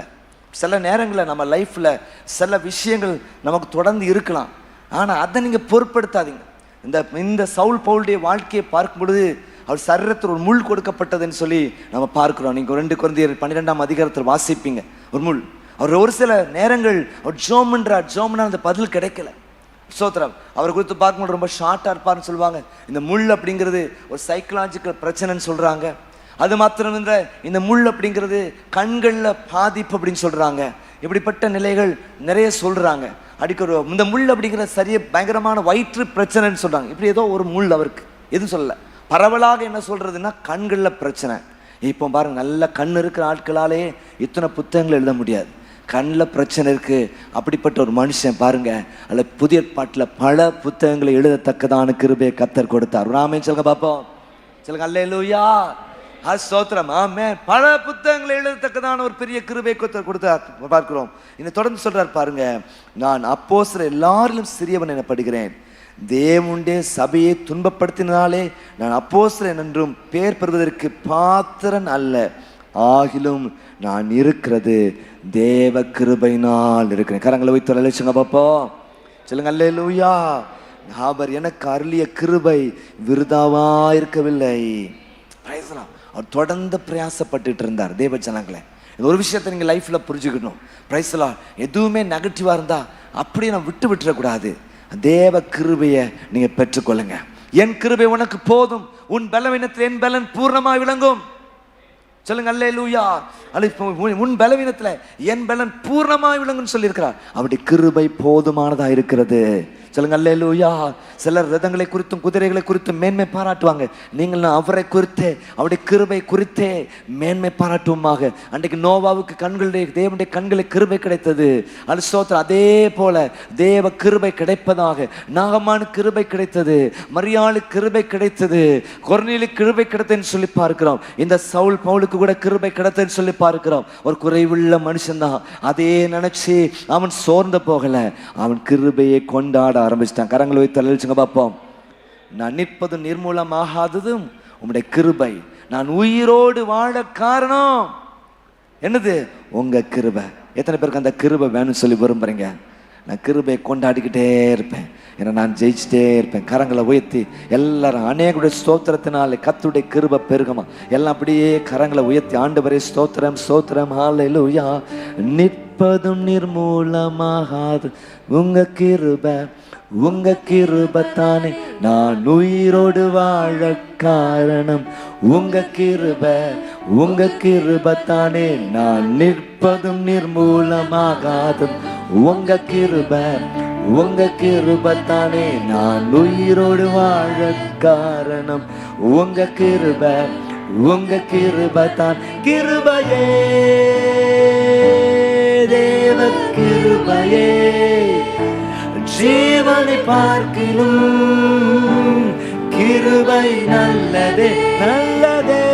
Speaker 3: சில நேரங்களில் நம்ம லைஃப்ல சில விஷயங்கள் நமக்கு தொடர்ந்து இருக்கலாம், ஆனா அதை நீங்க பொருட்படுத்தாதீங்க. இந்த சவுல் பவுலுடைய வாழ்க்கையை பார்க்கும் பொழுது அவர் சரீரத்தில் ஒரு முள் கொடுக்கப்பட்டதுன்னு சொல்லி நம்ம பார்க்கிறோம். நீங்க 2 கொரிந்தியர் 12ஆம் அதிகாரத்தில் வாசிப்பீங்க. ஒரு முள். அவர் ஒரு சில நேரங்கள் அவர் ஜோம்னா அந்த பதில் கிடைக்கல. ஸ்தோத்திரம். அவர் குறித்து பார்க்கும்போது ரொம்ப ஷார்ட்டாக இருப்பார்னு சொல்லுவாங்க. இந்த முள் அப்படிங்கிறது ஒரு சைக்கலாஜிக்கல் பிரச்சனைன்னு சொல்றாங்க. அது மாத்திரம் இல்லை, இந்த முள் அப்படிங்கிறது கண்களில் பாதிப்பு அப்படின்னு சொல்றாங்க. இப்படிப்பட்ட நிலைகள் நிறைய சொல்றாங்க. அடிக்கிற இந்த முள் அப்படிங்கிற சரிய பயங்கரமான வயிற்று பிரச்சனைன்னு சொல்றாங்க. இப்படி ஏதோ ஒரு முள் அவருக்கு எதுவும் சொல்லல. பரவலாக என்ன சொல்றதுன்னா கண்களில் பிரச்சனை. இப்போ பாருங்க, நல்ல கண் இருக்கிற ஆட்களாலே இத்தனை புத்தகங்கள் எழுத முடியாது. கண்ணில் பிரச்சனை இருக்கு. அப்படிப்பட்ட ஒரு மனுஷன் பாருங்க, அல்ல புதிய பாட்டில் பல புத்தகங்களை எழுதத்தக்கதான கிருபையை கர்த்தர் கொடுத்தார். ராமே சொல்லுங்க பாப்போம், சொல்லுங்க அல்லேலூயா, ஸ்தோத்திரம், ஆமென். பல புத்தகங்களை எழுதத்தக்கதான ஒரு பெரிய கிருபையை கர்த்தர் கொடுத்தார் பார்க்கிறோம். இன்னும் தொடர்ந்து சொல்றார் பாருங்க, நான் அப்போஸ்தலர் எல்லாரிலும் சிறியவன் எனப்படுகிறேன், தேவனுடைய சபையை துன்பப்படுத்தினாலே நான் அப்போஸ்தலன் என்றும் பெயர் பெறுவதற்கு பாத்திரன் அல்ல, ஆகிலும் நான் இருக்கிறது தேவ கிருபையினால் இருக்கிறேன். கரங்களை வைத்து அழைச்சுங்க பாப்போம், சொல்லுங்க அல்லேலூயா. அவர் எனக்கு அருளிய கிருபை விருதாவா இருக்கவில்லை. அவர் தொடர்ந்து பிரயாசப்பட்டு இருந்தார். தேவ ஜனங்களே, ஒரு விஷயத்தை நீங்க லைஃப்ல புரிஞ்சுக்கணும். Price the Lord. எதுவுமே நெகட்டிவா இருந்தா அப்படியே நான் விட்டுறக்கூடாது. தேவ கிருபையை நீங்க பெற்றுக்கொள்ளுங்க. என் கிருபை உனக்கு போதும், உன் பலவீனத்தில் என் பலன் பூர்ணமாய் விளங்கும். சொல்லுங்க அல்லேலூயா. உன் பலவீனத்துல என் பலன் பூர்ணமாய் விளங்குன்னு சொல்லி இருக்கிறார். அவருடைய கிருபை போதுமானதா இருக்கிறது. சொல்லுங்க அல்லேலூயா. சிலர் ரதங்களை குறித்தும் குதிரைகளை குறித்தும் மேன்மை பாராட்டுவாங்க. நீங்கள் அவரை குறித்தே அவருடைய கிருபை குறித்தே மேன்மை பாராட்டுவோமாக. அன்றைக்கு நோவாவுக்கு தேவனுடைய கண்களை கிருபை கிடைத்தது. அது ஸ்தோத்திரம். அதே போல தேவ கிருபை கிடைப்பதாக நாகமானு கிருபை கிடைத்தது, மரியாளு கிருபை கிடைத்தது, கொர்நேலியுக்கு கிருபை கிடைத்ததுன்னு சொல்லி பார்க்கிறோம். இந்த சவுல் பவுலுக்கு கூட கிருபை கிடைத்ததுன்னு சொல்லி பார்க்கிறோம். ஒரு குறைவுள்ள மனுஷன்தான். அதே நினைச்சு அவன் சோர்ந்து போகல, அவன் கிருபையை கொண்டாட ஆரம்பிச்சிட்டான். கரங்களை வைத்து அழைச்சுங்க பார்ப்போம். நான் நிற்பதும் நிர்மூலமாகாததும் உம்முடைய கிருபை, நான் உயிரோடு வாழ காரணம் என்னது? உங்க கிருபை. எத்தனை பேருக்கு அந்த கிருபை வேணும்னு சொல்லி விரும்புறீங்க? நான் கிருபையை கொண்டாடிக்கிட்டே இருப்பேன், ஏன்னா நான் ஜெயிச்சுட்டே இருப்பேன். கரங்களை உயர்த்தி எல்லாரும் அநேகருடைய ஸ்தோத்திரத்தினாலே கர்த்தருடைய கிருபை பெருகுமா. எல்லாம் அப்படியே கரங்களை உயர்த்தி ஆண்டவரே ஸ்தோத்திரம் ஸ்தோத்திரம் ஹல்லேலூயா. நிற்பதும் நிர்மூலமாகாது உங்க கிருபை, உங்க கிருபைத்தானே நான் உயிரோடு வாழ காரணம். உங்க கிருபை, உங்க கிருபைத்தானே நான் நிற்பதும் நிர்மூலமாகாதும். உங்க கிருபை, உங்க கிருபைத்தானே நான் உயிரோடு வாழ காரணம். உங்க கிருபை, உங்க கிருபைத்தான். கிருபையே தேவ கிருபையே, ஜீவனை பார்க்கிலும் கிருபை நல்லதே நல்லதே.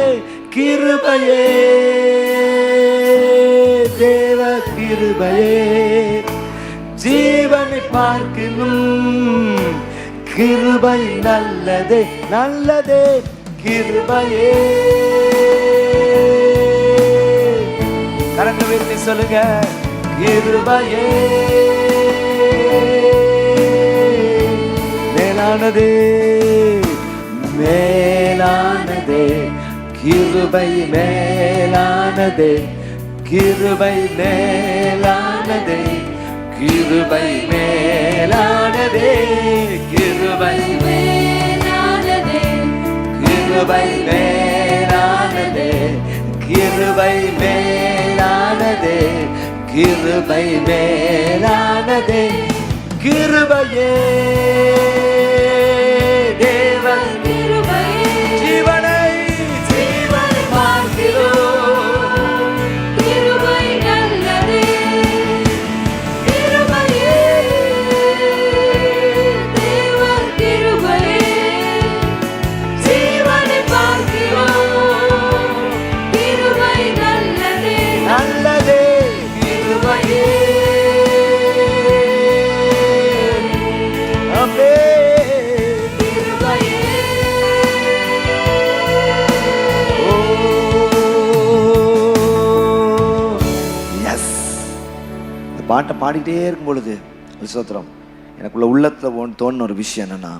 Speaker 2: கிருபையே தேவ கிருபையே ஜீவனை பார்க்கணும் கிருபை நல்லதே நல்லதே கிருபையே. கரங்களை உயர்த்தி சொல்லுங்க கிருபையே மேலானதே மேலானதே கிருபை மேலானதே கிருபை மேலானதே கிருபை மேலானதே கிருபை மேலானதே கிருபை மேலானதே கிருபை மேலானதே கிருபை மேலானதே கிருபையே தேவன்
Speaker 4: கிருபையே
Speaker 2: ஜீவனை ஜீவனை பார்க்கிறோம்
Speaker 4: கிருபை நல்லதே கிருபையே தேவ கிருபையே ஜீவனை பார்க்கிறோம் கிருபை நல்லதே
Speaker 2: நல்லதே கிருபையே பாட்டை பாடிக்கிட்டே இருக்கும் பொழுது ஸ்தோத்திரம் எனக்குள்ள உள்ளத்தில் தோணுன ஒரு விஷயம் என்னன்னா,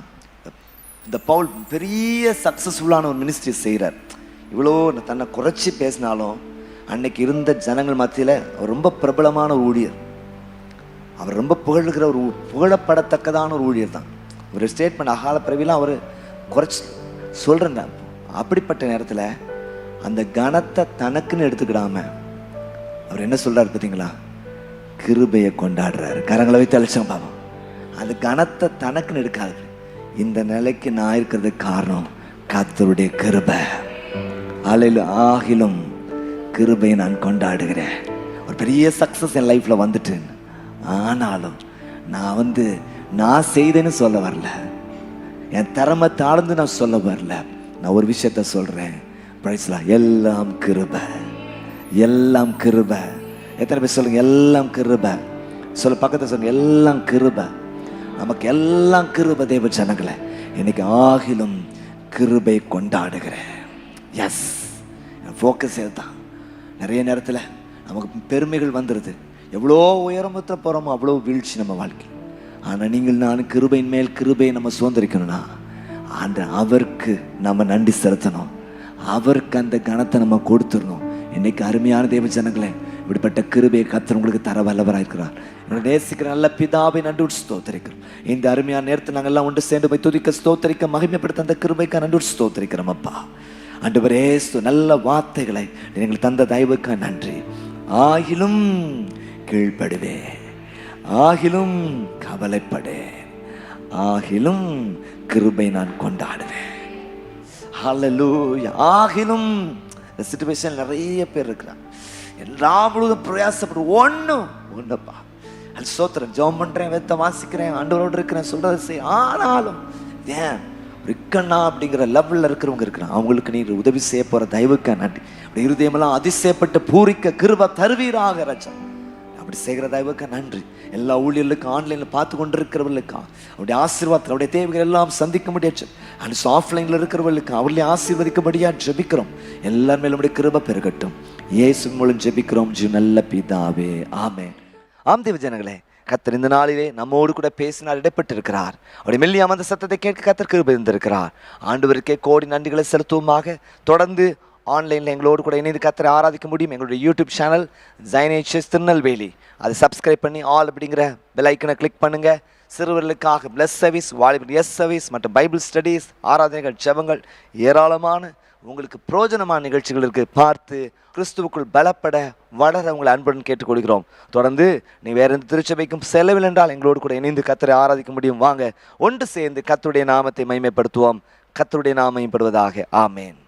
Speaker 2: இந்த பவுல் பெரிய சக்ஸஸ்ஃபுல்லான ஒரு மினிஸ்ட்ரி செய்கிறார். இவ்வளோ தன்னை குறைச்சி பேசினாலும் அன்னைக்கு இருந்த ஜனங்கள் மத்தியில் அவர் ரொம்ப பிரபலமான ஒரு ஊழியர். அவர் ரொம்ப புகழ்கிற ஒரு புகழப்படத்தக்கதான ஒரு ஊழியர் தான். ஒரு ஸ்டேட்மெண்ட் அகால பிறவிலாம் அவர் குறைச்சி சொல்கிறேங்க. அப்படிப்பட்ட நேரத்தில் அந்த கனத்தை தனக்குன்னு எடுத்துக்கிடாம அவர் என்ன சொல்கிறார் பார்த்தீங்களா? கிருபையை கொண்டாடுறாரு. கரங்களை வைத்து அழைச்சோம் பாவம். அந்த கனத்தை தனக்குன்னு எடுக்காது. இந்த நிலைக்கு நான் இருக்கிறதுக்கு காரணம் கர்த்தருடைய கிருபை. ஆகிலும் கிருபையை நான் கொண்டாடுகிறேன். ஒரு பெரிய சக்ஸஸ் என் லைஃப்பில் வந்துட்டு, ஆனாலும் நான் செய்தேன்னு சொல்ல வரல, என் திறமை தாழ்ந்து நான் சொல்ல வரல. நான் ஒரு விஷயத்த சொல்கிறேன், எல்லாம் கிருபை, எல்லாம் கிருபை. எத்தனை பேர் சொல்லுங்க எல்லாம் கிருபை? சொல்ல பக்கத்தை சொல்லுங்க எல்லாம் கிருபை. நமக்கு எல்லாம் கிருபை தேவ ஜனங்களே. இன்னைக்கு ஆகிலும் கிருபை கொண்டாடுகிறேன். எஸ், ஃபோக்கஸ் தான். நிறைய நேரத்தில் நமக்கு பெருமைகள் வந்துடுது. எவ்வளோ உயரமத்தில் போகிறோமோ அவ்வளோ வீழ்ச்சி நம்ம வாழ்க்கை. ஆனால் நீங்கள் நான் கிருபையின் மேல் கிருபையை நம்ம சுதந்திரிக்கணும்னா அவருக்கு நம்ம நன்றி செலுத்தணும். அவருக்கு அந்த கணத்தை நம்ம கொடுத்துடணும். இன்னைக்கு அருமையான தேவ ஜனங்களே, இப்படிப்பட்ட கிருபையை கர்த்தர் உங்களுக்கு தர வல்லவராக இருக்கிறார். நேசிக்கிற நல்ல பிதாவை நன்றி ஸ்தோத்திரிக்கிறோம். இந்த அருமையான நேரத்தில் நாங்கள் எல்லாம் ஒன்று சேர்ந்து போய் துதிக்க ஸ்தோத்திரிக்க மகிமைப்படுத்த அந்த கிருபைக்கு நன்றி ஸ்தோத்திரிக்கிறோம். அப்பா ஆண்டவரே, நல்ல வார்த்தைகளை எங்களுக்கு தந்த தயவுக்கு நன்றி. ஆகிலும் கீழ்ப்படுவே, ஆகிலும் கவலைப்படே, ஆகிலும் கிருபை நான் கொண்டாடுவேன். ஹல்லேலூயா. ஆகிலும் சிச்சுவேஷன் நிறைய பேர் இருக்கிறாங்க. எல்லா முழுவதும் பிரயாசப்படும் ஒன்றுப்பா அது சோத்திரம் ஜெபம் பண்ணுறேன், வேத்த வாசிக்கிறேன், ஆண்டவரோடு இருக்கிறேன், சொல்கிறத செய். ஆனாலும் ஏன் இருக்கண்ணா அப்படிங்கிற லெவலில் இருக்கிறவங்க இருக்கிறாங்க. அவங்களுக்கு நீர் உதவி செய்ய போகிற தயவுக்கு நன்றி. அப்படி இருதயமெல்லாம் அதிசயப்பட்டு பூரிக்க கிருபை தருவீராக ராஜா. அப்படி செய்கிற தயவுக்கு நன்றி. எல்லா ஊழியர்களுக்கும் ஆன்லைனில் பார்த்து கொண்டு இருக்கிறவர்களுக்கு அவருடைய ஆசீர்வாதத்தில் அவருடைய தேவைகள் எல்லாம் சந்திக்க முடியாது. அண்ட் ஆஃப்லைனில் இருக்கிறவர்களுக்கு அவர்களே ஆசீர்வதிக்கபடியாக ஜெபிக்கிறோம். எல்லாருமே நம்முடைய கிருபை பெருகட்டும். இயேசு மூலம் ஜெபிக்கிறோம் நல்ல பிதாவே, ஆமென். ஆம் தேவ ஜனங்களே, கர்த்தர் இந்த நாளிலே நம்மோடு கூட பேசினார், இடைப்பட்டு இருக்கிறார். அவருடைய மெல்லிய அந்த சத்தத்தை கேட்க கர்த்தர் கிருபை இருந்திருக்கிறார். ஆண்டவருக்கே கோடி நன்றிகளை செலுத்துவோமாக. தொடர்ந்து ஆன்லைனில் எங்களோடு கூட இணைந்து கர்த்தரை ஆராதிக்க முடியும். எங்களுடைய யூடியூப் சேனல் ஜைனேச்சஸ் திருநெல்வேலி, அதை சப்ஸ்கிரைப் பண்ணி ஆல் அப்படிங்கிற பெல் ஐக்கனை கிளிக் பண்ணுங்கள். சிறுவர்களுக்காக பிளஸ் சர்வீஸ், வாலிபர் எஸ் சர்வீஸ் மற்றும் பைபிள் ஸ்டடீஸ், ஆராதனைகள், ஜெபங்கள், ஏராளமான உங்களுக்கு பிரயோஜனமான நிகழ்ச்சிகள் இருக்குது. பார்த்து கிறிஸ்துவுக்குள் பலப்பட வளர உங்களை அன்புடன் கேட்டுக்கொள்கிறோம். தொடர்ந்து நீ வேற எந்த திருச்சபைக்கும் செலவில் என்றால் எங்களோடு கூட இணைந்து கர்த்தரை ஆராதிக்க முடியும். வாங்க ஒன்று சேர்ந்து கர்த்தருடைய நாமத்தை மகிமைப்படுத்துவோம். கர்த்தருடைய நாமம் மகிமைப்படுவதாக. ஆமேன்.